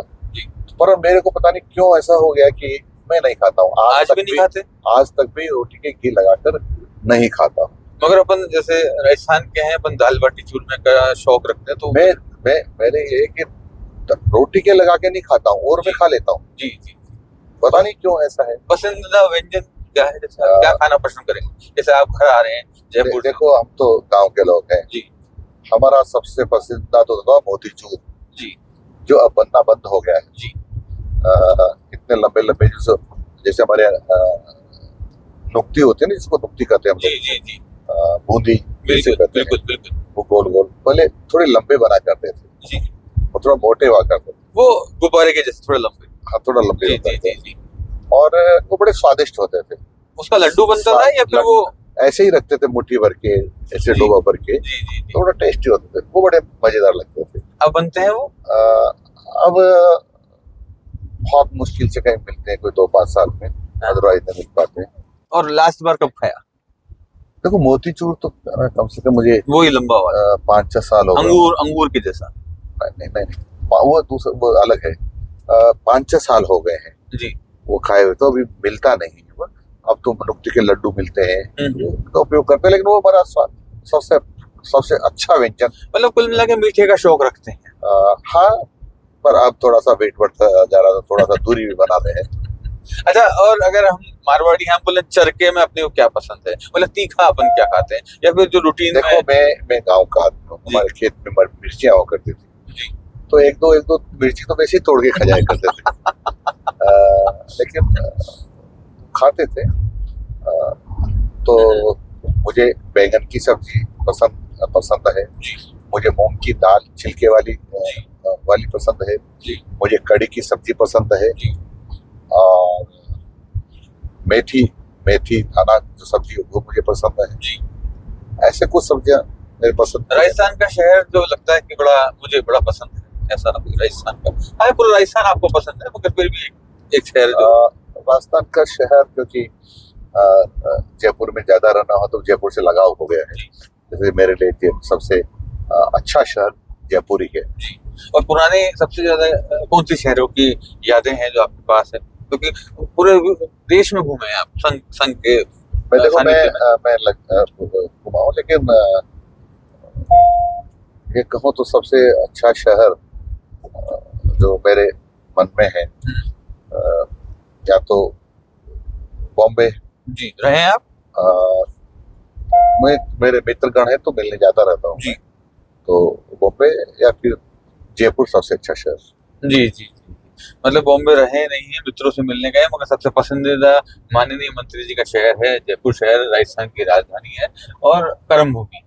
पर मेरे को पता नहीं क्यों ऐसा हो गया कि मैं नहीं खाता हूँ, आज भी नहीं खाते? आज तक भी रोटी के घी लगाकर नहीं खाता हूँ। मगर अपन जैसे राजस्थान के हैं, अपन दाल बाटी चूरमे का शौक रखते हैं, तो मैंने ये कि रोटी के लगा के नहीं खाता हूँ, और मैं खा लेता हूँ। जी जी। पता नहीं क्यों ऐसा है। पसंदीदा व्यंजन क्या है, जैसे आप क्या खाना पसंद करेंगे? जैसे आप घर आ रहे हैं जयपुर, देखो हम तो गांव के लोग हैं जी, हमारा सबसे पसंदीदा तो था मोतीचूर जी, जो अब बनना बंद हो गया है जी। इतने लंबे लंबे जैसे हमारे नुक्ती होती है ना, जिसको नुक्ती कहते हैं हम जी लोग, जी जी, बूंदी जिसे बिल्कुल कहते हैं, बिल्कुल बिल्कुल वो गोल गोल पहले थोड़े लंबे बना करते थे जी। और थोड़ा मोटे हुआ करते थे। वो गुब्बारे के जैसे थोड़े लंबे। हाँ, थोड़ा लंबे जी होते जी थे जी जी। और वो बड़े स्वादिष्ट होते थे। उसका लड्डू बनता था या फिर वो ऐसे ही रखते थे मुट्ठी भर के, ऐसे जी, डोबा भर के, जी जी जी। तो बड़ा टेस्टी होते थे, वो बड़े मजेदार लगते थे। अब बनते हैं वो? अब बहुत मुश्किल से कहीं मिलते हैं, कोई 2-5 साल में, अदरवाइज नहीं मिल पाते। और लास्ट बार कब खाया? देखो मोतीचूर तो कम से कम मुझे वो ही लंबा हुआ 5-6 साल हो गए। अंगूर के जैसा? नहीं, वो दूसरा, वो अलग है। 5-6 साल हो गए हैं जी। वो खाए हुए, तो अभी मिलता नहीं है वो। अब तो नुक्ती के लड्डू मिलते हैं, उनका उपयोग करते हैं, लेकिन वो बड़ा सबसे अच्छा व्यंजन। मतलब कुल मिला के मीठे का शौक रखते हैं। हाँ, पर अब थोड़ा सा वेट बढ़ता जा रहा है, तो थोड़ा सा दूरी भी बनाते हैं। अच्छा, और अगर हम मारवाड़ी हम बोले चरके में अपने को क्या पसंद है, मतलब तीखा अपन क्या खाते हैं, या फिर जो रूटीन देखो मैं गांव का आदमी हूँ, हमारे खेत में मिर्चियां हुआ करती थी जी, तो एक दो मिर्ची तो वैसे ही तोड़ के खा जाया करते थे। लेकिन खाते थे। तो मुझे बैंगन की सब्जी पसंद है, मुझे मूंग की दाल छिलके वाली पसंद है, मुझे कड़ी की सब्जी पसंद है, और मेथी दाना जो सब्जी वो मुझे पसंद है। ऐसे कुछ सब्जियां मेरे पसंद। राजस्थान का शहर जो लगता है कि मुझे बड़ा पसंद है, ऐसा ना कोई राजस्थान का? हाँ, पूरा राजस्थान आपको पसंद है, मगर फिर भी एक शहर जो राजस्थान का शहर, क्योंकि जयपुर में ज्यादा रहना हो तो जयपुर से लगाव हो गया है। जैसे मेरे लिए सबसे अच्छा शहर जयपुर ही है। और पुराने सबसे ज्यादा कौन सी शहरों की यादें हैं जो आपके पास है, क्योंकि पूरे देश में घूमे हैं आप संघ के? मैं घुमा हूँ, लेकिन ये कहूँ तो सबसे अच्छा शहर जो मेरे मन में है, या तो बॉम्बे। जी, रहे हैं आप? मेरे मित्रगण है तो मिलने जाता रहता हूँ जी। तो बॉम्बे या फिर जयपुर सबसे अच्छा शहर। जी जी जी। मतलब बॉम्बे रहे नहीं है, मित्रों से मिलने गए, मगर सबसे पसंदीदा माननीय मंत्री जी का शहर है जयपुर। शहर राजस्थान की राजधानी है और कर्म भूमि है।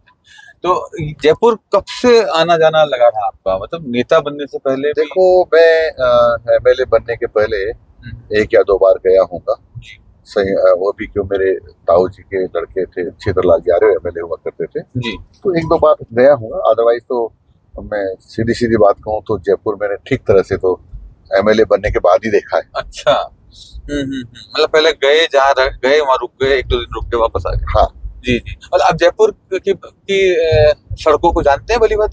तो जयपुर कब से आना जाना लगा था आपका, मतलब नेता बनने से पहले? देखो मैं MLA बनने के पहले 1 या 2 बार गया हूँगा, वो भी क्यों मेरे ताऊ जी के लड़के थे, छेदरलाल यादव एमएलए हुआ करते थे, जी तो एक दो बार गया हूँ। अदरवाइज तो मैं सीधी सीधी बात कहूँ तो जयपुर मैंने ठीक तरह से तो एमएलए बनने के बाद ही देखा है। अच्छा। मतलब पहले गए, जहाँ गए वहाँ रुक गए, एक दो दिन रुक के वापस आ गए। हाँ जी जी। और आप जयपुर की सड़कों को जानते हैं भली बात?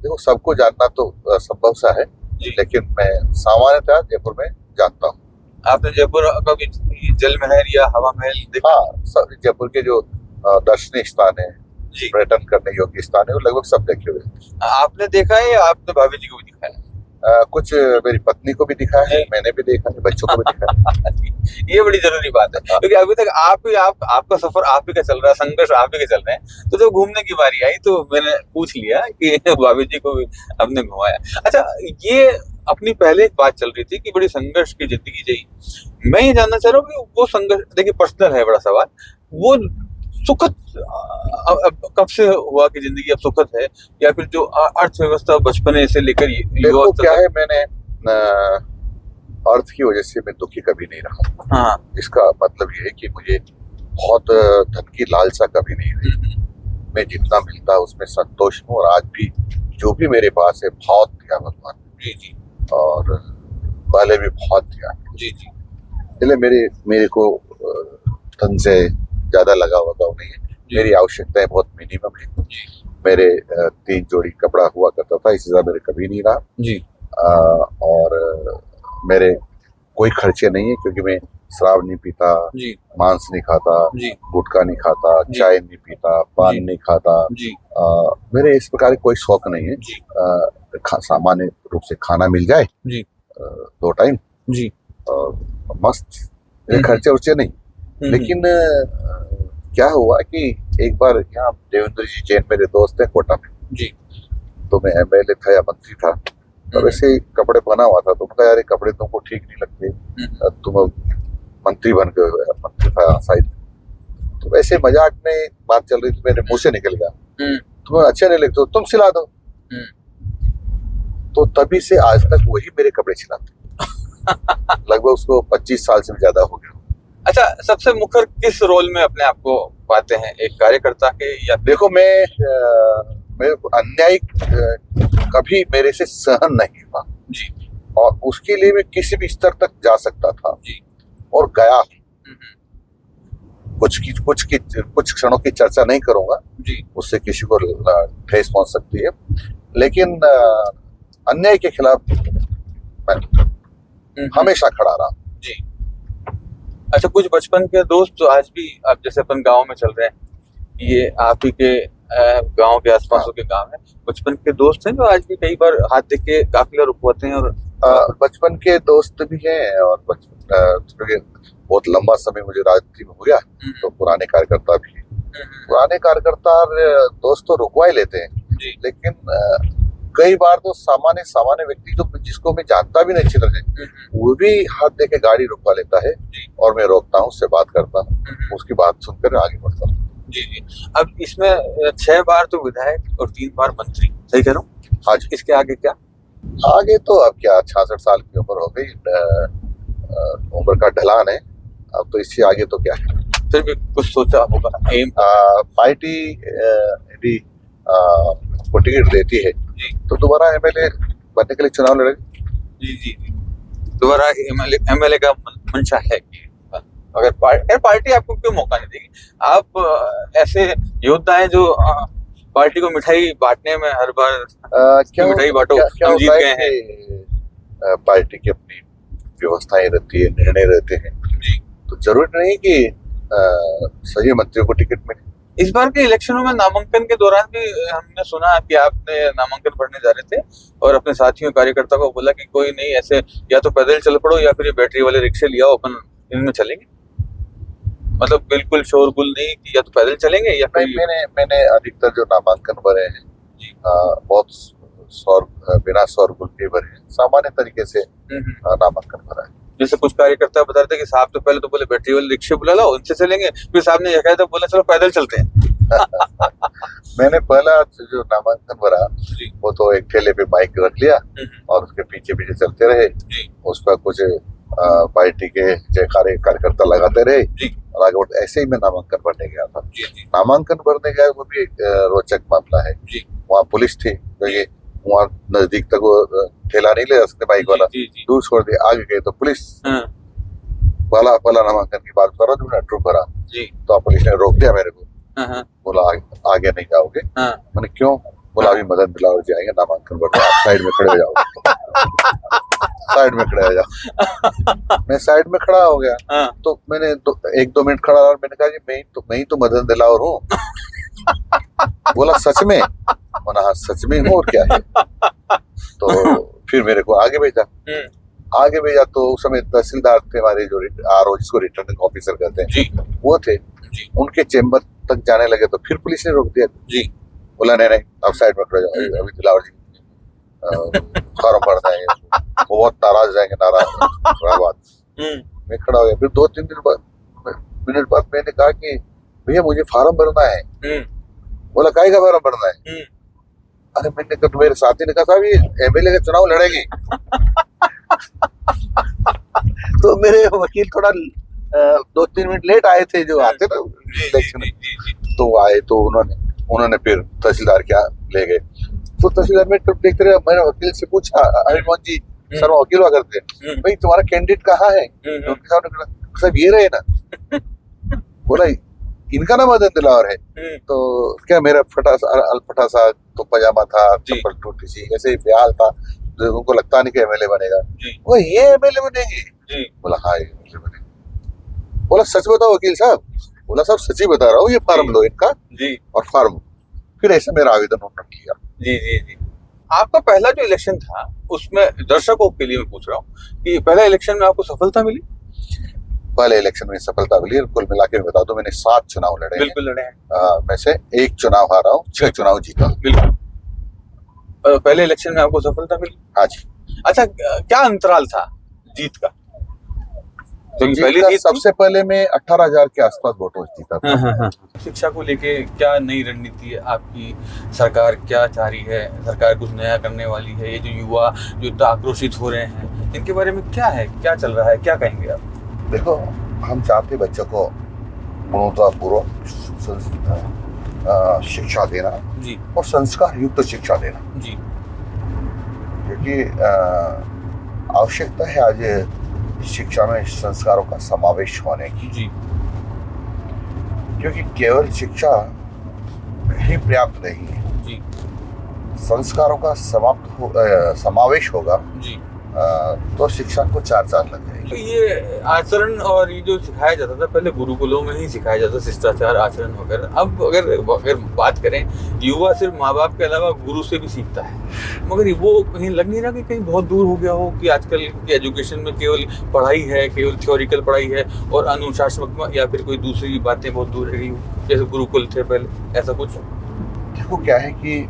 देखो, सबको जानना तो संभव सा है, जी। लेकिन मैं सामान्यतः जयपुर में जानता हूँ। आपने जयपुर कभी जल महल या हवा महल देखा? हाँ, जयपुर के जो दर्शनीय स्थान है, जी। पर्यटन करने योग्य स्थान है, वो लगभग सब देखे हुए हैं। आपने देखा है या आपने भाभी जी को भी दिखाया? कुछ मेरी पत्नी को भी दिखा है, मैंने भी देखा है, बच्चों को भी दिखा है। ये बड़ी जरूरी बात है, क्योंकि अभी तक आपका सफर आप ही का चल रहा है, संघर्ष आप ही के चल रहे हैं। तो जब घूमने की बारी आई तो मैंने पूछ लिया कि भाभी जी को भी हमने घुमाया। अच्छा, ये अपनी पहले एक बात चल रही थी कि बड़ी संघर्ष की जिंदगी जी। मैं ये जानना चाह रहा हूँ कि वो संघर्ष, देखिए पर्सनल है बड़ा सवाल, वो सुखद कब से हुआ कि जिंदगी अब सुखद है, या फिर जो अर्थव्यवस्था बचपने से लेकर देखो क्या है, मैंने अर्थ की वजह से मैं दुखी कभी नहीं रहा। हाँ। इसका मतलब ये है कि मुझे बहुत धन की लालसा कभी नहीं हुई। मैं जितना मिलता है उसमें संतोष हूँ, और आज भी जो भी मेरे पास है बहुत दिया भगवान ने। जी जी। और पहले भी बहुत दिया। जी जी। इसलिए मेरे को धन से ज्यादा लगाव नहीं है। मेरी आवश्यकताएं बहुत मिनिमम है। मेरे 3 जोड़ी कपड़ा हुआ करता था, इससे ज्यादा मेरे कभी नहीं रहा जी। और मेरे कोई खर्चे नहीं है, क्योंकि मैं शराब नहीं पीता, जी। मांस नहीं खाता, गुटखा नहीं खाता, चाय नहीं पीता, पान नहीं खाता। जी। मेरे इस प्रकार कोई शौक नहीं है। सामान्य रूप से खाना मिल जाए जी। 2 टाइम जी। मस्त, मेरे खर्चे उर्चे नहीं। लेकिन क्या हुआ कि एक बार यहाँ देवेंद्र जी जैन मेरे दोस्त है कोटा में जी, तो मैं एमएलए था या मंत्री था, तो वैसे ही कपड़े पहना हुआ था, तो कहा यार ये कपड़े तुमको ठीक नहीं लगते, तुम मंत्री बन गए, मंत्री था शायद, तो वैसे मजाक में बात चल रही थी, मेरे मुंह से निकल गया तुम्हें अच्छे नहीं लगते, तुम सिला दो। तो तभी से आज तक वही मेरे कपड़े सिलाते लगभग उसको 25 साल से भी ज्यादा हो गया। अच्छा, सबसे मुखर किस रोल में अपने आप को पाते हैं, एक कार्यकर्ता के या? देखो, मेरे को अन्याय कभी मेरे से सहन नहीं हुआ जी, और उसके लिए मैं किसी भी स्तर तक जा सकता था जी, और गया। कुछ क्षणों की चर्चा नहीं करूंगा जी, उससे किसी को ठेस पहुंच सकती है, लेकिन अन्याय के खिलाफ मैं हमेशा खड़ा रहा। जी। अच्छा, कुछ बचपन के दोस्त जो आज भी, अब जैसे अपन गांव में चल रहे हैं, ये आप ही के गांव के आसपासों के गांव है, बचपन के दोस्त हैं जो आज भी कई बार हाथ देख के काफिला रुकवाते हैं? और बचपन के दोस्त भी हैं, और बहुत लंबा समय मुझे राजनीति में हो गया, तो पुराने कार्यकर्ता भी हैं। पुराने कार्यकर्ता दोस्त तो रुकवा ही लेते हैं, लेकिन कई बार तो सामान्य व्यक्ति जो जिसको मैं जानता भी नहीं अच्छी तरह से, वो भी हाथ दे के गाड़ी रुकवा लेता है और मैं रोकता हूँ, उससे बात करता हूँ, उसकी बात सुनकर आगे बढ़ता हूँ। जी जी। अब इसमें 6 बार तो विधायक और 3 बार मंत्री, सही कह रहा हूँ? हाँ जी। इसके आगे क्या? आगे तो अब क्या, 66 साल की उम्र हो गई, उम्र का ढलान है, अब तो इससे आगे तो क्या है। फिर भी कुछ सोचा होगा एम? पार्टी यदि को टिकट देती है तो दोबारा एमएलए बनने के लिए चुनाव लड़ेगी। जी जी। दोबारा एमएलए का मंशा है कि अगर पार्टी आपको क्यों मौका नहीं देगी? आप ऐसे योद्धा हैं जो पार्टी को मिठाई बांटने में हर बार क्या मिठाई बांटो, हम जीत गए हैं। पार्टी की अपनी व्यवस्थाएं रहती है, निर्णय रहते हैं, तो जरूरी नहीं कि सही मंत्रियों को टिकट मिले। इस बार के इलेक्शनों में नामांकन के दौरान भी हमने सुना कि आपने नामांकन भरने जा रहे थे और अपने साथियों कार्यकर्ता को बोला कि कोई नहीं, ऐसे या तो पैदल चल पड़ो या फिर ये बैटरी वाले रिक्शे लिया, अपन इनमें चलेंगे। मतलब बिल्कुल शोरगुल नहीं कि या तो पैदल चलेंगे या फिर मैंने अधिकतर जो नामांकन भरे हैं बहुत बिना शोरगुल के भरे हैं, सामान्य तरीके से नामांकन भरा है। जैसे कुछ कार्यकर्ता बता रहे थे कि साहब तो पहले तो बोले बैटरी वाले रिक्शे बुला लो, उनसे चलेंगे, फिर साहब ने यह कहा था, बोला चलो पैदल चलते हैं। मैंने पहला जो नामांकन भरा वो तो एक ठेले पे बाइक रख लिया और उसके पीछे पीछे चलते रहे, उसका कुछ पार्टी के जयकारे कार्यकर्ता लगाते रहे जी और आगे बढ़ते। ऐसे ही मैं नामांकन भरने गया था। जी जी नामांकन भरने गया वो भी एक रोचक मामला है। जी वहाँ पुलिस थी, क्योंकि वहाँ नजदीक तक वो ठेला नहीं ले जा सकते बाइक वाला, जी जी दूर छोड़ दिया। आगे गए तो पुलिस हाँ वाला पहला नामांकन की बात कर रहा हूँ, मैंने ट्रू भरा जी तो पुलिस ने रोक दिया मेरे को, हाँ हाँ बोला आगे नहीं जाओगे। हाँ मैंने क्यों? बोला अभी मदन दिलावर जी आएंगे, नामांकन भरने, आप साइड में खड़े हो जाओ। साइड में खड़े हो जाओ। मैं साइड में खड़ा हो गया। हाँ तो मैंने 1-2 मिनट खड़ा और मैंने कहा जी मैं ही तो मदन दिलावर हूँ। बोला सच में? बोला हाँ सच में हूँ, और क्या है। तो फिर मेरे को आगे भेजा। तो उस समय तहसीलदार थे हमारे, जो RO जिसको रिटर्निंग ऑफिसर कहते हैं जी वो थे। जी उनके चेम्बर तक जाने लगे तो फिर पुलिस ने रोक दिया। जी बोला नहीं आप साइड में खड़े जाओ, अभी दिलावर जी फॉर्म भरना है। वो बहुत नाराज रहेंगे, नाराज। मैं खड़ा हो गया। फिर 2-3 मिनट बाद मैंने कहा कि भैया मुझे फॉर्म भरना है। बोला काहे का फॉर्म भरना है? अरे मैंने कहा, मेरे साथी ने कहा साहब ये MLA का चुनाव लड़ेगी। तो मेरे वकील थोड़ा 2-3 मिनट लेट आए थे, जो आते ना इलेक्शन में। तो आए तो उन्होंने फिर तहसीलदार क्या ले गए। तो तहसीलदार में देखते रहे, मैंने वकील से पूछा, अरे कौन जी सर वकील हुआ करते हैं, भाई तुम्हारा कैंडिडेट कहाँ है? उनके सामने साहब ये रहे ना। बोला इनका नाम मदन दिलावर है। तो क्या मेरा अल्फटा सा तो पजामा था, चप्पल टूटी सी, ऐसे ही ब्याल था, तो उनको लगता नहीं कि MLA बनेगा। वो ये MLA बनेंगे? बोला हाँ ये MLA बनेंगे। बोला सच बताओ वकील साहब? बोला साहब सच ही बता रहा हूँ, ये फॉर्म लो इनका और फॉर्म। फिर ऐसे मेरा आवेदन उन्होंने किया। जी जी जी। आपका पहला जो इलेक्शन था उसमें, दर्शकों के लिए मैं पूछ रहा हूँ कि पहला इलेक्शन में आपको सफलता मिली? पहले इलेक्शन में सफलता मिली। कुल मिला के बता दो, मैंने 7 चुनाव लड़े। बिल्कुल लड़े हैं। मैं से 1 चुनाव हारा हूँ, 6 चुनाव जीता। बिल्कुल। पहले इलेक्शन में आपको सफलता मिली? हाँ जी। अच्छा, क्या अंतराल था जीत का? पहली जीत सबसे पहले मैं 18,000 के आसपास वोटों से जीता था। हाँ। शिक्षा को लेके क्या नई रणनीति है आपकी? सरकार क्या चाह रही है? सरकार कुछ नया करने वाली है? ये जो युवा जो इतना आक्रोशित हो रहे हैं, इनके बारे में क्या है, क्या चल रहा है, क्या कहेंगे आप? देखो, हम चाहते बच्चों को गुणवत्तापूर्वक शिक्षा देना जी और संस्कार युक्त शिक्षा देना जी, क्योंकि आवश्यकता है आज शिक्षा में संस्कारों का समावेश होने की जी, क्योंकि केवल शिक्षा ही पर्याप्त नहीं है जी, संस्कारों का समावेश होगा जी, तो शिक्षा को 4 साल लग जाएंगे। तो ये आचरण और ये जो सिखाया जाता था पहले गुरुकुलों में ही सिखाया जाता, शिष्टाचार आचरण वगैरह, अब अगर बात करें, युवा सिर्फ माँ बाप के अलावा गुरु से भी सीखता है, मगर वो कहीं लग नहीं रहा कि कहीं बहुत दूर हो गया हो, कि आजकल की एजुकेशन में केवल पढ़ाई है, केवल थ्योरिकल पढ़ाई है और अनुशासनात्मक या फिर कोई दूसरी बातें बहुत दूर रह गई हो, जैसे गुरुकुल थे पहले, ऐसा कुछ? देखो क्या है कि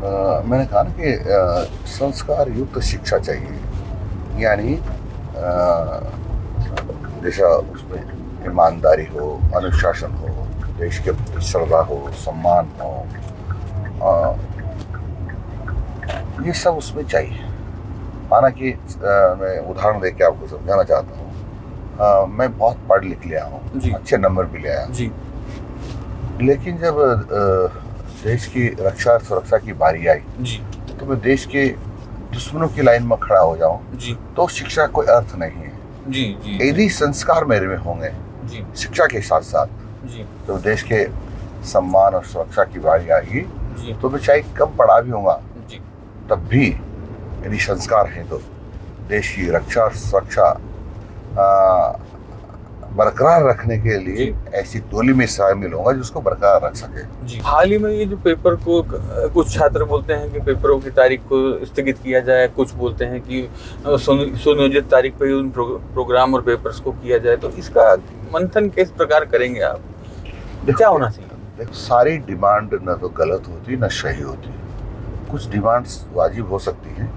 मैंने कहा ना कि संस्कार युक्त शिक्षा चाहिए, यानी जैसा उसमें ईमानदारी हो, अनुशासन हो, देश के प्रति श्रद्धा हो, सम्मान हो, ये सब उसमें चाहिए। माना कि मैं उदाहरण देके आपको समझाना चाहता हूँ, मैं बहुत पढ़ लिख लिया हूँ, अच्छे नंबर भी ले आया जी, लेकिन जब देश की रक्षा सुरक्षा की बारी आई जी, तो मैं देश के दुश्मनों की लाइन में खड़ा हो जाऊं जी, तो शिक्षा कोई अर्थ नहीं है जी जी। यदि संस्कार मेरे में होंगे जी, शिक्षा के साथ साथ जी, तो देश के सम्मान और सुरक्षा की बारी आएगी जी, तो मैं चाहे कम पढ़ा भी होगा जी, तब भी यदि संस्कार है तो देश की रक्षा और सुरक्षा बरकरार रखने के लिए ऐसी टोली में शामिल होगा जिसको बरकरार रख सके जी। हाल ही में ये जो पेपर को, कुछ छात्र बोलते हैं कि पेपरों की तारीख को स्थगित किया जाए, कुछ बोलते हैं कि सुनियोजित तारीख पर ही उन प्रोग्राम और पेपर्स को किया जाए, तो इसका मंथन किस प्रकार करेंगे आप? क्या होना चाहिए? देखो, सारी डिमांड न तो गलत होती न सही होती, कुछ डिमांड्स वाजिब हो सकती हैं,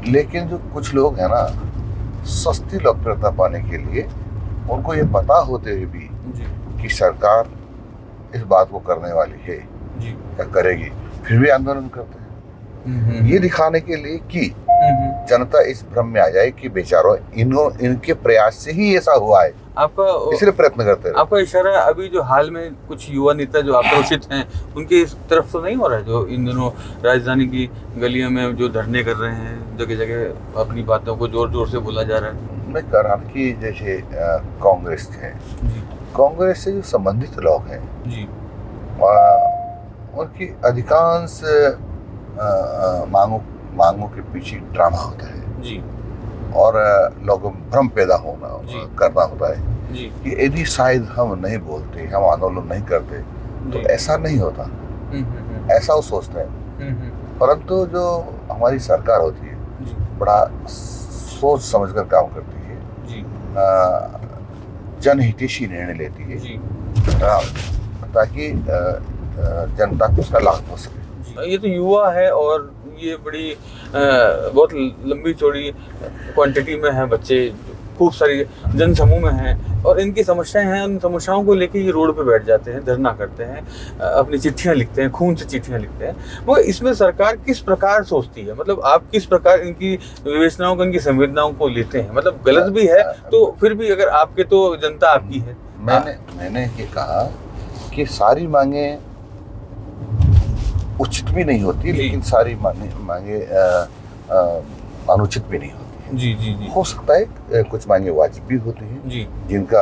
लेकिन जो कुछ लोग हैं ना, सस्ती लोकप्रियता पाने के लिए, उनको ये पता होते हुए भी कि सरकार इस बात को करने वाली है जी, या करेगी, फिर भी आंदोलन करते हैं ये दिखाने के लिए कि जनता इस भ्रम में आ जाए कि बेचारों इनके प्रयास से ही ऐसा हुआ है, आपका इसलिए प्रयत्न करते रहे। आपका इशारा अभी जो हाल में कुछ युवा नेता जो आक्रोशित हैं उनके इस तरफ तो नहीं हो रहा है, जो इन दिनों राजधानी की गलियों में जो धरने कर रहे हैं, जगह जगह अपनी बातों को जोर जोर से बोला जा रहा है? मैं कह रहा हूँ कि जैसे कांग्रेस है, कांग्रेस से जो संबंधित लोग हैं जी, उनकी अधिकांश मांगों के पीछे ड्रामा होता है जी, और लोगों में भ्रम पैदा करना होता है जी, कि यदि शायद हम नहीं बोलते, हम आंदोलन नहीं करते तो ऐसा नहीं होता, ऐसा वो सोचते हैं। परंतु जो हमारी सरकार होती है जी, बड़ा सोच समझकर काम करती है जी, जनहितैषी निर्णय लेती है जी, ताकि जनता को उसका लाभ हो सके। ये तो युवा है और ये बड़ी बहुत लंबी चौड़ी क्वांटिटी में है बच्चे, खूब सारी जनसमूह में हैं और इनकी समस्याएं हैं, उन समस्याओं को लेके ये रोड पे बैठ जाते हैं, धरना करते हैं, अपनी चिट्ठियां लिखते हैं, खून से चिट्ठियां लिखते हैं। मगर इसमें सरकार किस प्रकार सोचती है, मतलब आप किस प्रकार इनकी विवेचनाओं को, इनकी संवेदनाओं को लेते हैं? मतलब गलत भी है तो फिर भी अगर आपके, तो जनता आपकी है। मैंने ये कहा कि सारी मांगे उचित भी नहीं होती, लेकिन सारी मांगे अनुचित भी नहीं होती। जी जी जी, हो सकता है कुछ मांगे वाजिब भी होती हैं जी, जिनका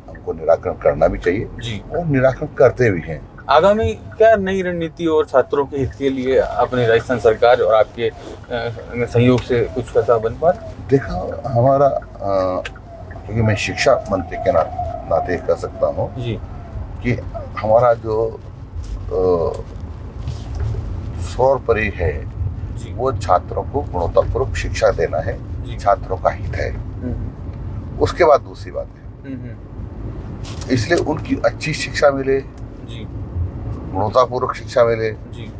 हमको निराकरण करना भी चाहिए जी, और निराकरण करते भी हैं। आगामी क्या नई रणनीति और छात्रों के हित के लिए अपनी राजस्थान सरकार और आपके सहयोग से कुछ ऐसा बन पा रहा? देखा हमारा क्योंकि मैं शिक्षा मंत्री के नाते कह सकता हूँ जी, कि हमारा जो सर्वोपरि है जी, वो छात्रों को गुणवत्तापूर्वक शिक्षा देना है, जी, छात्रों का हित है। उसके बाद दूसरी बात है, इसलिए उनकी अच्छी शिक्षा मिले, जी, गुणवत्तापूर्वक शिक्षा मिले जी,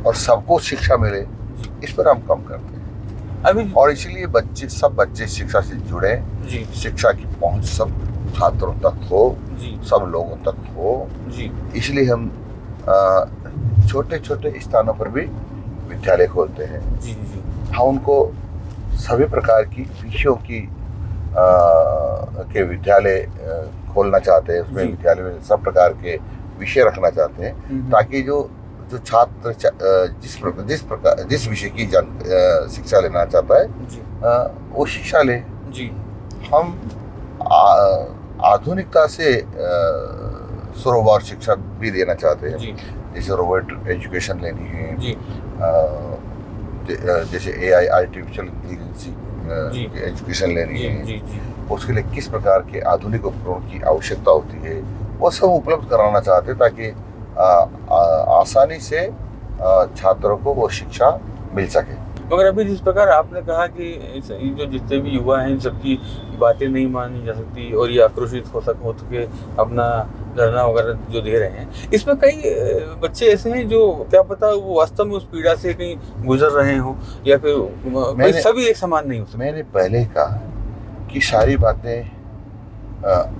और सबको शिक्षा मिले, जी। इस पर हम काम करते हैं। अभी और इसलिए सब बच्चे शिक्षा से जुड़े, जी, शिक्षा की पहुंच सब छात्रों तक हो, जी, सब लोगों तक हो। जी, इसलिए हम छोटे छोटे स्थानों पर भी विद्यालय खोलते हैं। जी, जी, हम उनको सभी प्रकार की विषयों की के विद्यालय खोलना चाहते हैं। उसमें विद्यालय में सब प्रकार के विषय रखना चाहते हैं ताकि जो छात्र जिस विषय की शिक्षा लेना चाहता है वो शिक्षा ले। जी, हम आधुनिकता से सरोवर शिक्षा भी देना चाहते हैं। जैसे रोबोट एजुकेशन लेनी है, जैसे AI आर्टिफिशियल इंटेलिजेंस एजुकेशन लेनी है, उसके लिए किस प्रकार के आधुनिक उपकरणों की आवश्यकता होती है वो सब उपलब्ध कराना चाहते हैं ताकि आसानी से छात्रों को वो शिक्षा मिल सके। मगर अभी जिस प्रकार आपने कहा कि जो जितने भी युवा हैं इन सबकी बातें नहीं मानी जा सकती और ये आक्रोशित हो सके अपना धरना वगैरह जो दे रहे हैं, इसमें कई बच्चे ऐसे हैं जो क्या पता वो वास्तव में उस पीड़ा से कहीं गुजर रहे हों या फिर सभी एक समान नहीं हो सकते। मैंने पहले कहा कि सारी बातें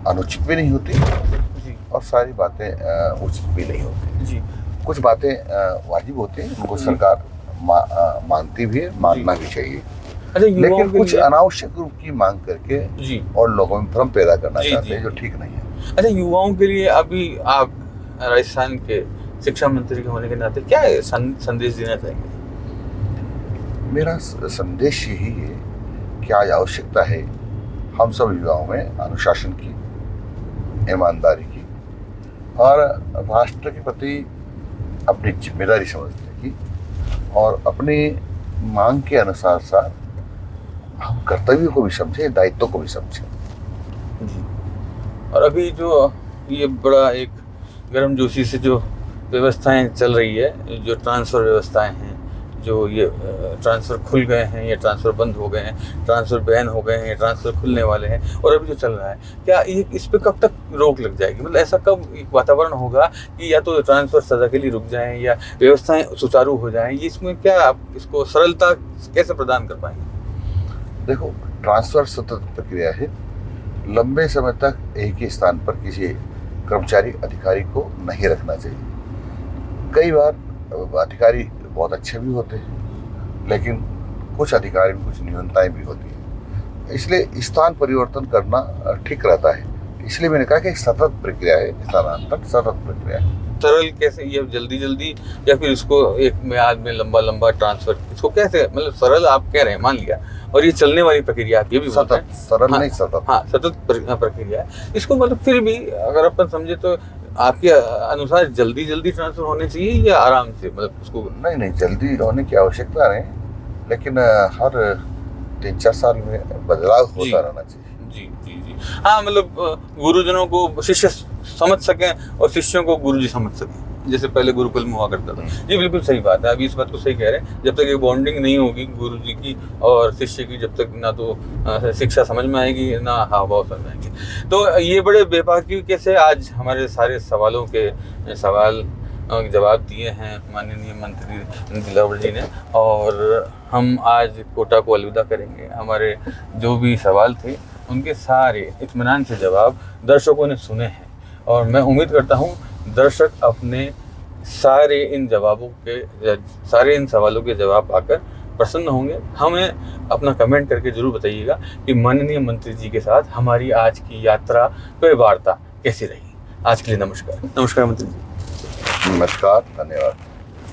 अनुचित भी नहीं होती और सारी बातें उचित भी नहीं होती जी। कुछ बातें वाजिब होती हैं, उनको सरकार मानती भी है, मानना भी चाहिए। लेकिन कुछ अनावश्यक रूप की मांग करके जी और लोगों में भ्रम पैदा करना चाहते हैं जो ठीक नहीं है। अच्छा, युवाओं के लिए अभी आप राजस्थान के शिक्षा मंत्री के होने के नाते क्या संदेश देना चाहेंगे? मेरा संदेश यही है कि आज आवश्यकता है हम सब युवाओं में अनुशासन की, ईमानदारी की और राष्ट्र के प्रति अपनी जिम्मेदारी समझने की और अपनी मांग के अनुसार साथ हम कर्तव्य को भी समझें, दायित्व को भी समझें जी। और अभी जो ये बड़ा एक गर्मजोशी से जो व्यवस्थाएं चल रही है, जो ट्रांसफ़र व्यवस्थाएं हैं, जो ये ट्रांसफ़र खुल गए हैं या ट्रांसफ़र बंद हो गए हैं, ट्रांसफ़र बैन हो गए हैं या ट्रांसफ़र खुलने वाले हैं और अभी जो चल रहा है, क्या ये इस पे कब तक रोक लग जाएगी? मतलब ऐसा कब एक वातावरण होगा कि या तो ट्रांसफ़र सदा के लिए रुक जाएं या व्यवस्थाएं सुचारू हो जाएं? ये इसमें क्या आप इसको सरलता कैसे प्रदान कर पाएंगे? देखो, ट्रांसफ़र सतत प्रक्रिया है। लंबे समय तक एक ही स्थान पर किसी कर्मचारी अधिकारी को नहीं रखना चाहिए। कई बार अधिकारी बहुत अच्छे भी होते हैं लेकिन कुछ अधिकार भी, कुछ न्यूनताएं भी होती है, इसलिए स्थान परिवर्तन करना ठीक रहता है। इसलिए मैंने कहा कि सतत प्रक्रिया है, स्थानांतरण सतत प्रक्रिया है। सरल कैसे, ये जल्दी जल्दी या फिर इसको एक म्याद में लंबा लंबा ट्रांसफर, इसको कैसे, मतलब सरल आप कह रहे हैं मान लिया, और ये चलने वाली प्रक्रिया आप ये भी बोलते सतत, हैं। सरल हाँ, नहीं सतत। हाँ सतत प्रक्रिया है इसको, मतलब फिर भी अगर अपन समझे तो आपके अनुसार जल्दी जल्दी ट्रांसफर होने चाहिए या आराम से, मतलब उसको नहीं, जल्दी होने की आवश्यकता नहीं, लेकिन हर 3-4 साल में बदलाव होता रहना चाहिए। जी जी जी, हाँ मतलब गुरुजनों को शिष्य समझ सकें और शिष्यों को गुरुजी समझ सकें, जैसे पहले गुरुकुल में हुआ करता था। जी बिल्कुल सही बात है, अभी इस बात को सही कह रहे हैं। जब तक ये बॉन्डिंग नहीं होगी गुरुजी की और शिष्य की, जब तक ना तो शिक्षा समझ में आएगी ना हाव भाव समझ में आएगी। तो ये बड़े बेबाकी से आज हमारे सारे सवालों के जवाब दिए हैं माननीय मंत्री दिलावर जी ने, और हम आज कोटा को अलविदा करेंगे। हमारे जो भी सवाल थे उनके सारे इत्मीनान से जवाब दर्शकों ने सुने हैं, और मैं उम्मीद करता हूँ दर्शक अपने सारे इन सवालों के जवाब पाकर प्रसन्न होंगे। हमें अपना कमेंट करके जरूर बताइएगा कि माननीय मंत्री जी के साथ हमारी आज की यात्रा पे वार्ता कैसी रही। आज के लिए नमस्कार। नमस्कार मंत्री जी। नमस्कार, धन्यवाद।